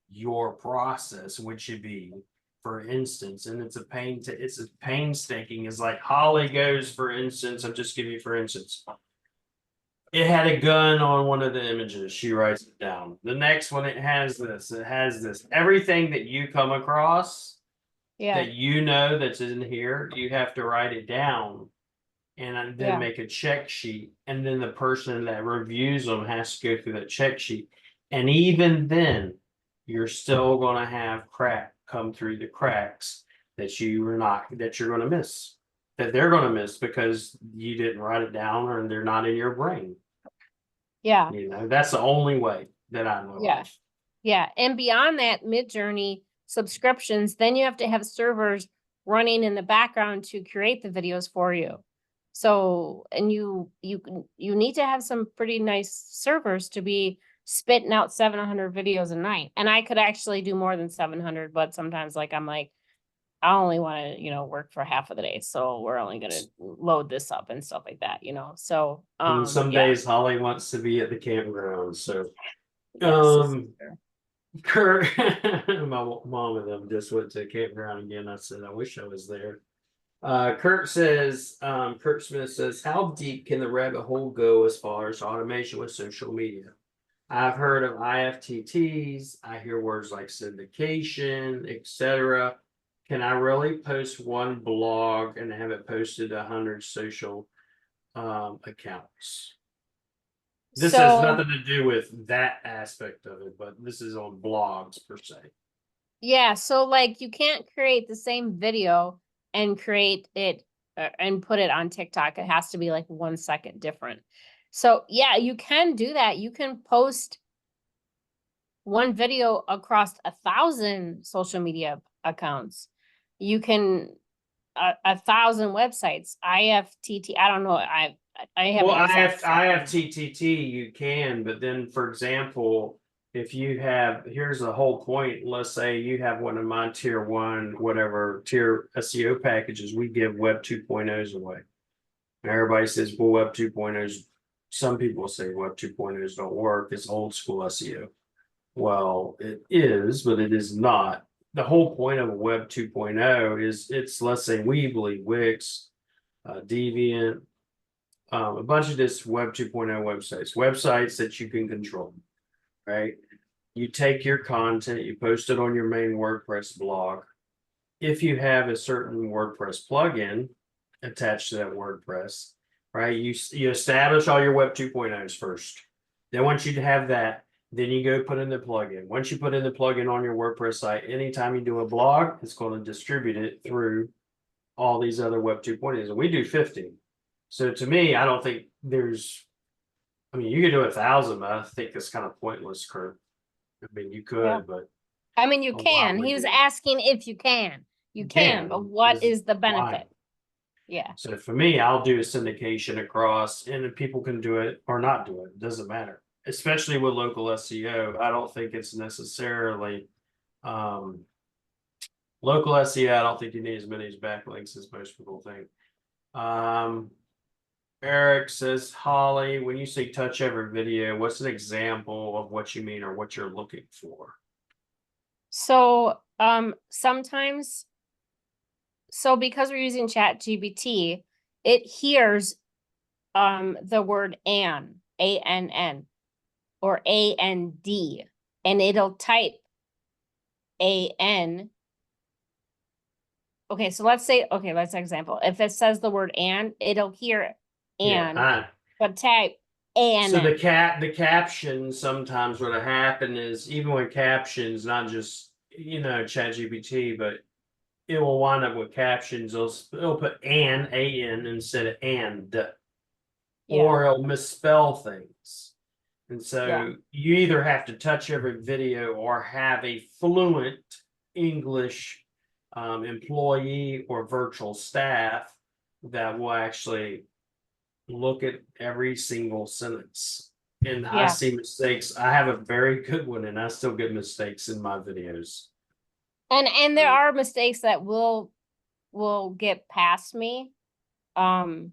your process, which should be, for instance, and it's a painstaking, is like Holly goes, for instance, I'm just giving you, for instance, it had a gun on one of the images. She writes it down. The next one, it has this. Everything that you come across, that that's in here, you have to write it down and then make a check sheet. And then the person that reviews them has to go through that check sheet. And even then, you're still going to have crack come through the cracks that you're going to miss. That they're going to miss because you didn't write it down, or they're not in your brain. Yeah. That's the only way that I know. Yeah. Yeah. And beyond that, Midjourney subscriptions, then you have to have servers running in the background to create the videos for you. So, and you need to have some pretty nice servers to be spitting out 700 videos a night. And I could actually do more than 700, but sometimes I'm like, I only want to, work for half of the day. So we're only going to load this up and stuff like that, so, And some yeah. days Holly wants to be at the campground, so. Yes, Kurt, my mom and them just went to campground again. I said, I wish I was there. Kurt Smith says, how deep can the rabbit hole go as far as automation with social media? I've heard of IFTTs. I hear words like syndication, etc. Can I really post one blog and have it posted to 100 social accounts? This has nothing to do with that aspect of it, but this is on blogs per se. Yeah, so like you can't create the same video and create it and put it on TikTok. It has to be like 1 second different. So yeah, you can do that. You can post one video across 1,000 social media accounts. You can 1,000 websites. IFTT. I don't know. I have. Well, IFTTT you can, but then for example, if you have, here's the whole point. Let's say you have one of my tier 1, whatever tier SEO packages, we give Web 2.0s away. And everybody says, well, Web 2.0s, some people say Web 2.0s don't work. It's old school SEO. Well, it is, but it is not. The whole point of Web 2.0 is it's, let's say, Weebly, Wix, Deviant, a bunch of this Web 2.0 websites that you can control, right? You take your content, you post it on your main WordPress blog. If you have a certain WordPress plugin attached to that WordPress, right? You establish all your Web 2.0s first. Then once you have that, then you go put in the plugin. Once you put in the plugin on your WordPress site, anytime you do a blog, it's going to distribute it through all these other Web 2.0s. And we do 50. So to me, I don't think there's, I mean, you could do 1,000, but I think it's kind of pointless, Kurt. I mean, you could, Yeah. but I mean, you can. He was asking if you can. You can, but what is the benefit? Yeah. So for me, I'll do a syndication across, and if people can do it or not do it, it doesn't matter. Especially with local SEO, I don't think it's necessarily local SEO. I don't think you need as many backlinks as most people think. Eric says, Holly, when you say touch every video, what's an example of what you mean or what you're looking for? So sometimes, so because we're using ChatGPT, it hears the word ANN or AND, and it'll type AN. Okay, so let's say, okay, let's example. If it says the word and, it'll hear and, but type and. So the caption, sometimes what'll happen is, even with captions, not just, ChatGPT, but it will wind up with captions. It'll put an instead of and, or it'll misspell things. And so you either have to touch every video or have a fluent English employee or virtual staff that will actually look at every single sentence. And I see mistakes. I have a very good one, and I still get mistakes in my videos. And there are mistakes that will get past me. There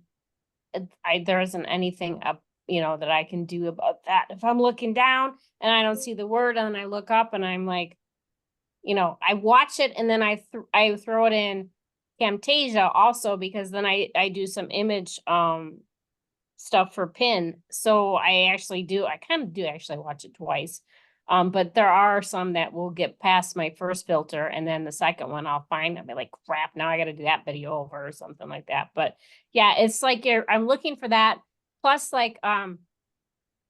isn't anything up, that I can do about that. If I'm looking down and I don't see the word, and then I look up and I'm like, I watch it, and then I throw it in Camtasia also, because then I do some image stuff for pin. So I kind of do actually watch it twice. But there are some that will get past my first filter, and then the second one I'll be like, crap, now I got to do that video over or something like that. But yeah, it's like I'm looking for that. Plus, like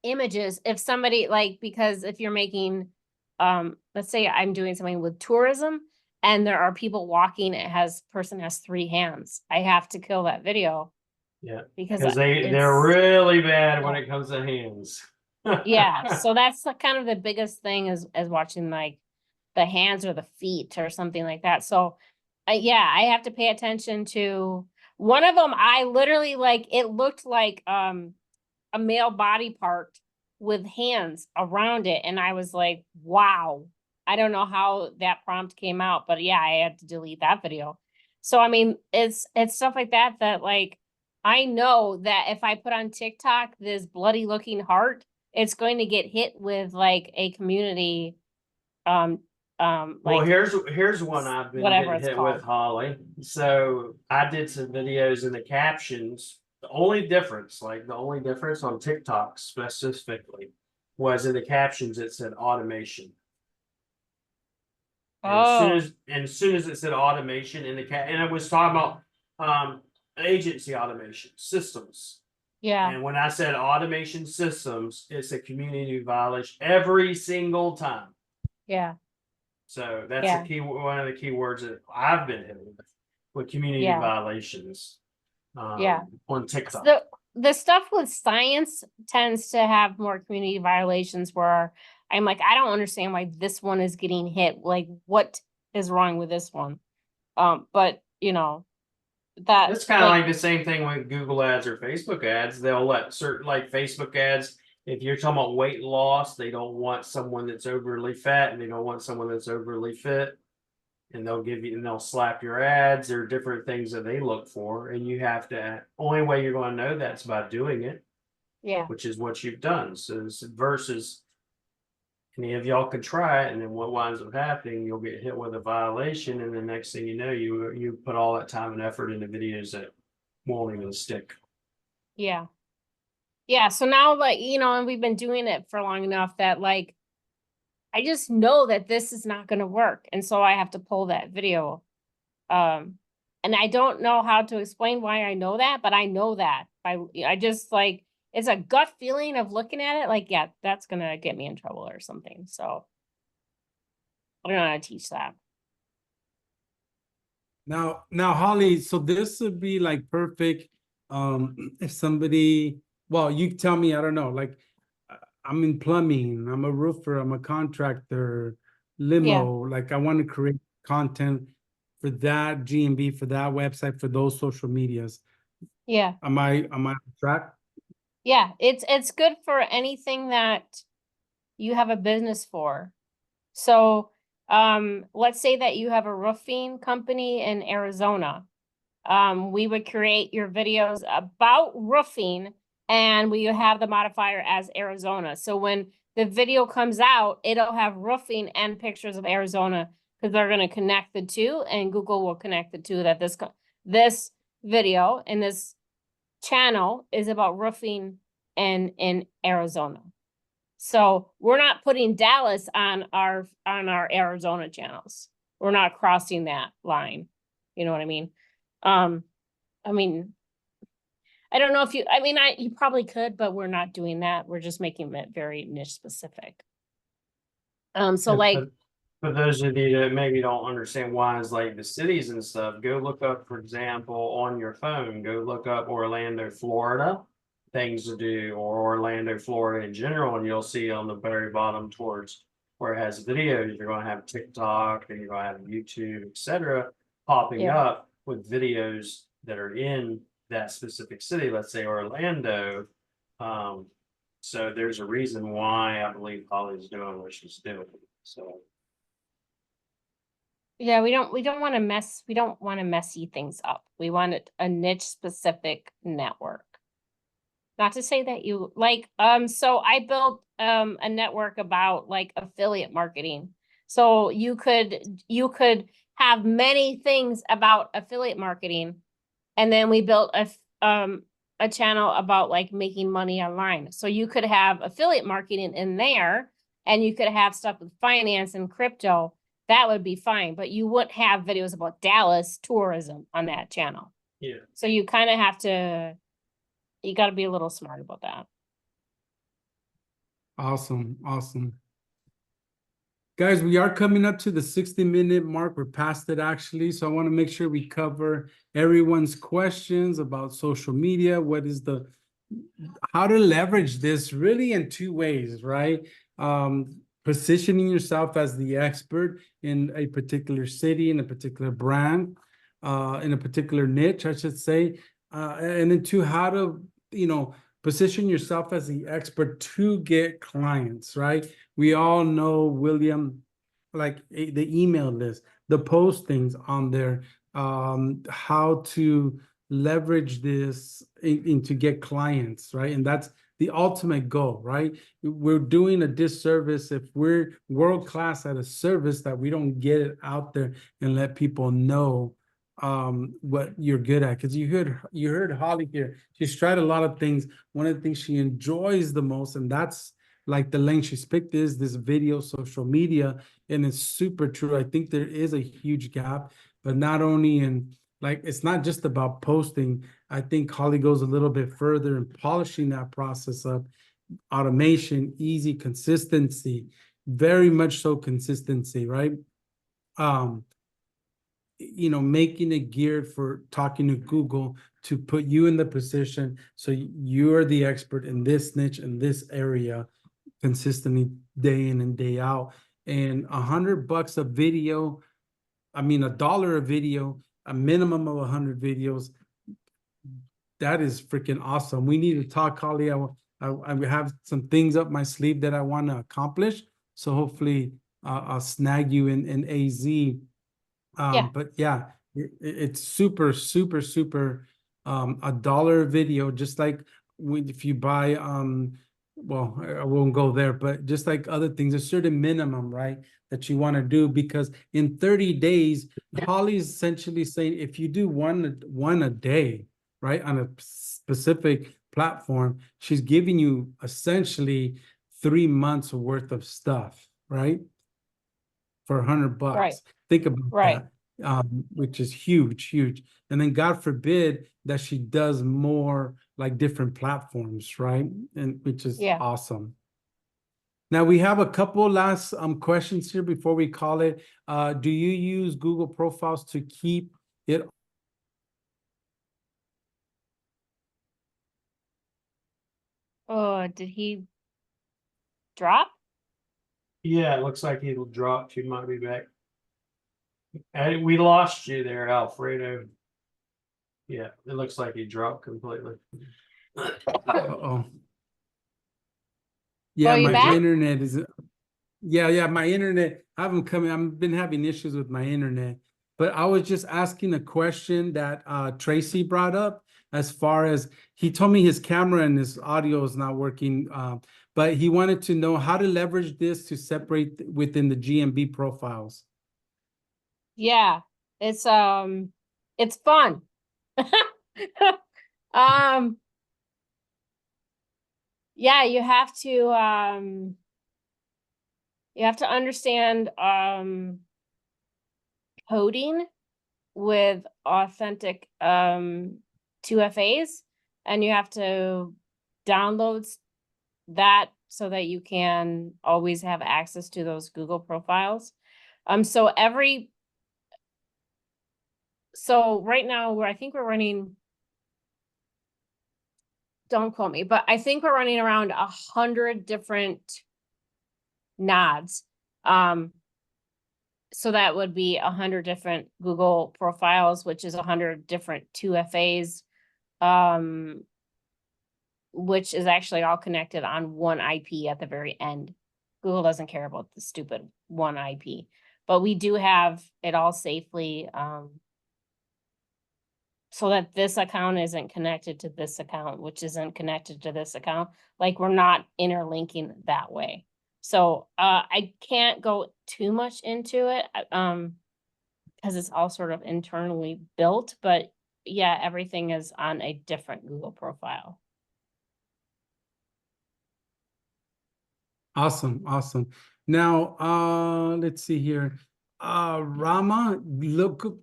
images, if somebody because if you're making let's say I'm doing something with tourism and there are people walking, person has 3 hands, I have to kill that video. Yeah, because they're really bad when it comes to hands. Yeah, so that's kind of the biggest thing as watching like the hands or the feet or something like that. So I have to pay attention to one of them. I literally it looked like a male body part with hands around it, and I was like, wow, I don't know how that prompt came out, but yeah, I had to delete that video. So I mean, it's stuff like that that like I know that if I put on TikTok this bloody looking heart, it's going to get hit with like a community Well, like here's one I've been whatever getting it's hit called. with, Holly. So I did some videos in the captions. The only difference on TikTok specifically was in the captions it said automation. And Oh, as soon as it said automation in the and it was talking about agency automation systems. yeah, And when I said automation systems, it's a community violation every single time. yeah, So that's Yeah. a key, one of the key words that I've been hit with community Yeah. violations. Yeah. On TikTok. The stuff with science tends to have more community violations where I'm like, I don't understand why this one is getting hit. Like, what is wrong with this one? But you know, It's kind of like the same thing with Google ads or Facebook ads. They'll let certain, like Facebook ads, if you're talking about weight loss, they don't want someone that's overly fat and they don't want someone that's overly fit. And they'll slap your ads. There are different things that they look for. And you have to, only way you're going to know that's by doing it, yeah, which is what you've done. So versus any of y'all could try it, and then what winds up happening, you'll get hit with a violation, and the next thing you know, you put all that time and effort into videos that won't even stick. yeah. Yeah. So now, like, you know, and we've been doing it for long enough that like I just know that this is not gonna work. And so I have to pull that video. And I don't know how to explain why I know that, but I know that. I just like it's a gut feeling of looking at it, like, yeah, that's gonna get me in trouble or something. So I don't know how to teach that. Now, Holly, so this would be like perfect, if somebody, well, you tell me, I don't know, like, I'm in plumbing, I'm a roofer, I'm a contractor, limo, like I want to create content for that GMB, for that website, for those social medias. Yeah. Am I on track? Yeah. It's good for anything that you have a business for. So let's say that you have a roofing company in Arizona. We would create your videos about roofing and we have the modifier as Arizona. So when the video comes out, it'll have roofing and pictures of Arizona because they're going to connect the two and Google will connect the two that this video and this channel is about roofing in Arizona. So we're not putting Dallas on our Arizona channels. We're not crossing that line. You know what I mean? I mean, I don't know if you, you probably could, but we're not doing that. We're just making it very niche specific. So Yeah, like, for those of you that maybe don't understand why it's like the cities and stuff, go look up, for example, on your phone, go look up Orlando, Florida, things to do, or Orlando, Florida in general, and you'll see on the very bottom towards where it has videos, you're going to have TikTok and you're going to have YouTube, etc., popping up with videos that are in that specific city, let's say Orlando. So there's a reason why I believe Holly's doing what she's doing. So yeah, we don't want to messy things up. We want a niche specific network. Not to say that you like, so I built a network about like affiliate marketing. So you could have many things about affiliate marketing. And then we built a channel about like making money online. So you could have affiliate marketing in there and you could have stuff with finance and crypto. That would be fine, but you wouldn't have videos about Dallas tourism on that channel. yeah. So you kind of have to, you got to be a little smart about that. Awesome. Guys, we are coming up to the 60-minute mark. We're past it actually. So I want to make sure we cover everyone's questions about social media. How to leverage this really in two ways, right? Positioning yourself as the expert in a particular city, in a particular brand, in a particular niche, I should say. And then two, how to, position yourself as the expert to get clients, right? We all know William like the email list, the postings on there, how to leverage this in to get clients, right? And that's the ultimate goal, right? We're doing a disservice if we're world class at a service that we don't get it out there and let people know what you're good at. Because you heard Holly here. She's tried a lot of things. One of the things she enjoys the most, and that's like the lane she's picked, is this video social media. And it's super true. I think there is a huge gap, but not only in, like, it's not just about posting. I think Holly goes a little bit further in polishing that process up. Automation, easy, consistency, very much so consistency, right? You know, making it geared for talking to Google to put you in the position so you're the expert in this niche, in this area, consistently day in and day out. And $100 a video, I mean $1 a video, a minimum of 100 videos. That is freaking awesome. We need to talk, Holly. I have some things up my sleeve that I want to accomplish. So hopefully I'll snag you in AZ. Yeah. But yeah, it's super, super, super, $1 a video, just like if you buy, well, I won't go there, but just like other things, a certain minimum, right, that you want to do, because in 30 days, Holly's essentially saying if you do one a day, right, on a specific platform, she's giving you essentially 3 months worth of stuff, right, for $100. Right. Think about Right. that, which is huge, huge. And then God forbid that she does more like different platforms, right? And which is Yeah. awesome. Now we have a couple last questions here before we call it. Do you use Google Profiles to keep it? Oh, did he drop? Yeah, it looks like he'll drop. You might be back. We lost you there, Alfredo. Yeah, it looks like he dropped completely. Uh-oh. Yeah, Oh, you my back? internet is. Yeah, my internet. I haven't come. I've been having issues with my internet, but I was just asking a question that Tracy brought up. As far as he told me his camera and his audio is not working, but he wanted to know how to leverage this to separate within the GMB profiles. Yeah, it's fun. Yeah, you have to understand coding with authentic 2FAs, and you have to download that so that you can always have access to those Google profiles. So right now I think we're running, don't quote me, but I think we're running around 100 different nods. So that would be 100 different Google profiles, which is 100 different 2FAs, which is actually all connected on one IP at the very end. Google doesn't care about the stupid one IP, but we do have it all safely, so that this account isn't connected to this account, which isn't connected to this account. Like, we're not interlinking that way. So I can't go too much into it, because it's all sort of internally built, but yeah, everything is on a different Google profile. Awesome, awesome. Now, let's see here. Rama,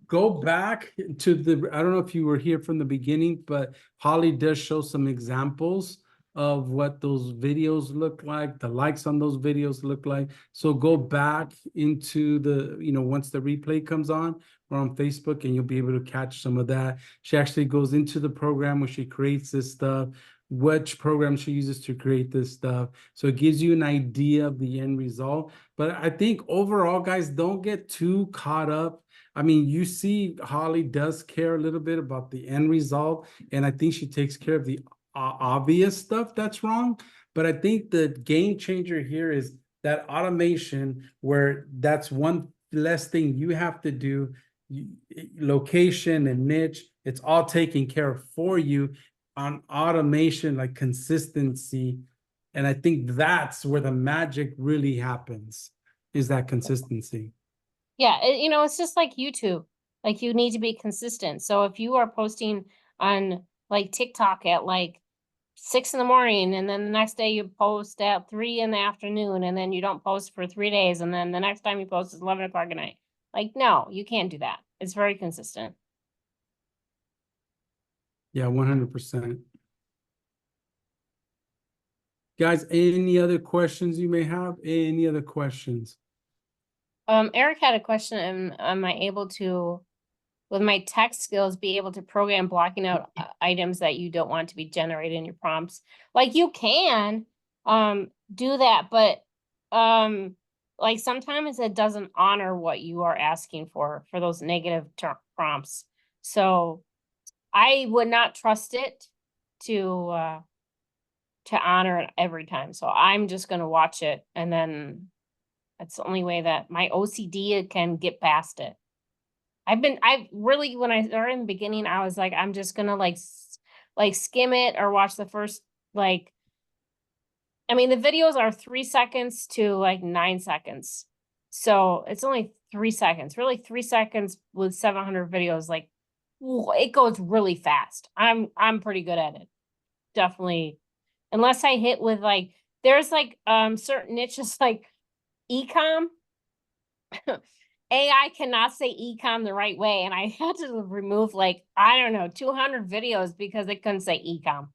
go back to the, I don't know if you were here from the beginning, but Holly does show some examples of what those videos look like, the likes on those videos look like. So go back into the, once the replay comes on, or on Facebook, and you'll be able to catch some of that. She actually goes into the program where she creates this stuff, which program she uses to create this stuff. So it gives you an idea of the end result. But I think overall, guys, don't get too caught up. I mean, you see Holly does care a little bit about the end result, and I think she takes care of the obvious stuff that's wrong. But I think the game changer here is that automation where that's one less thing you have to do, location and niche, it's all taken care of for you on automation, like consistency. And I think that's where the magic really happens, is that consistency. Yeah, it's just like YouTube. Like you need to be consistent. So if you are posting on like TikTok at like 6 in the morning, and then the next day you post at 3 in the afternoon, and then you don't post for 3 days, and then the next time you post is 11 o'clock at night. Like, no, you can't do that. It's very consistent. Yeah, 100%. Guys, any other questions you may have? Any other questions? Eric had a question, am I able to, with my tech skills, be able to program blocking out items that you don't want to be generated in your prompts? Like you can, do that, but, like sometimes it doesn't honor what you are asking for those negative prompts. So I would not trust it to honor it every time. So I'm just gonna watch it, and then that's the only way that my OCD can get past it. I really, when I started in the beginning, I was like, I'm just gonna like skim it or watch the first, like, I mean, the videos are 3 seconds to like 9 seconds. So it's only 3 seconds, really 3 seconds with 700 videos. Like, it goes really fast. I'm pretty good at it. Definitely. Unless I hit with like, there's like, certain niches like e-com. AI cannot say e-com the right way, and I had to remove like, I don't know, 200 videos because it couldn't say e-com.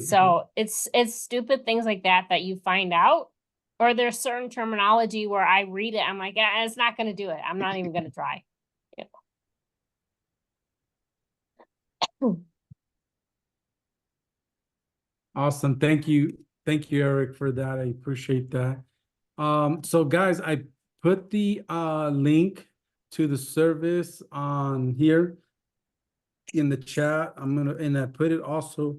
So it's stupid things like that you find out, or there's certain terminology where I read it, I'm like, it's not going to do it. I'm not even going to try. Yeah. Awesome. Thank you. Thank you, Eric, for that. I appreciate that. So guys, I put the link to the service on here in the chat. And I put it also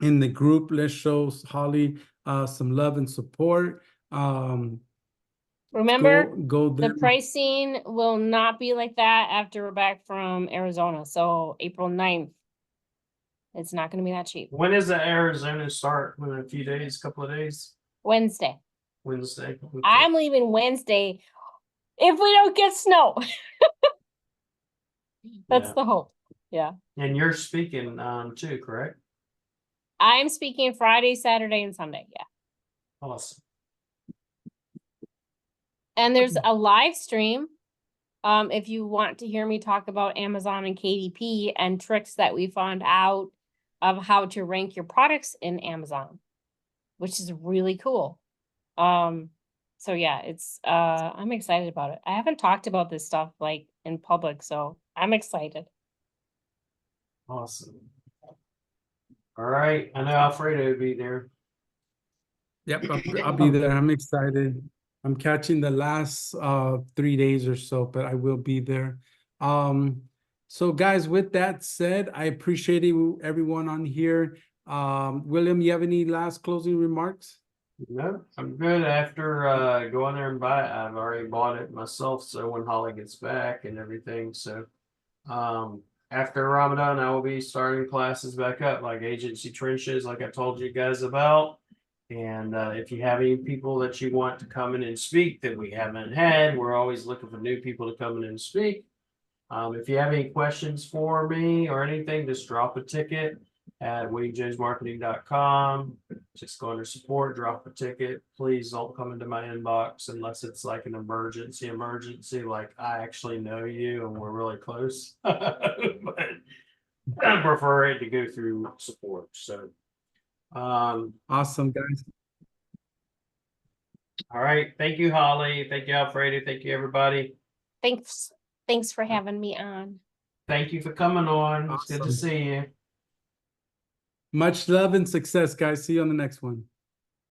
in the group. Let's show Holly some love and support. Remember, go there. the pricing will not be like that after we're back from Arizona. So April 9th, it's not going to be that cheap. When does the Arizona start? In a few days, couple of days? Wednesday. Wednesday. Okay. I'm leaving Wednesday if we don't get snow. That's Yeah. the hope. Yeah. And you're speaking too, correct? I'm speaking Friday, Saturday, and Sunday. Yeah. Awesome. And there's a live stream. If you want to hear me talk about Amazon and KDP and tricks that we found out of how to rank your products in Amazon, which is really cool. So yeah, it's I'm excited about it. I haven't talked about this stuff like in public, so I'm excited. Awesome. All right. I know Alfredo will be there. Yep, I'll be there. I'm excited. I'm catching the last 3 days or so, but I will be there. So guys, with that said, I appreciate everyone on here. William, you have any last closing remarks? No, I'm good. After going there and buy it, I've already bought it myself. So when Holly gets back and everything, so after Ramadan, I will be starting classes back up, like agency trenches, like I told you guys about. And if you have any people that you want to come in and speak that we haven't had, we're always looking for new people to come in and speak. If you have any questions for me or anything, just drop a ticket at WilliamJamesMarketing.com. Just go under support, drop a ticket. Please don't come into my inbox unless it's like an emergency, like I actually know you and we're really close. But I prefer it to go through support. So Awesome, guys. all right. Thank you, Holly. Thank you, Alfredo. Thank you, everybody. Thanks for having me on. Thank you for coming on. It's good to Awesome. see you. Much love and success, guys. See you on the next one.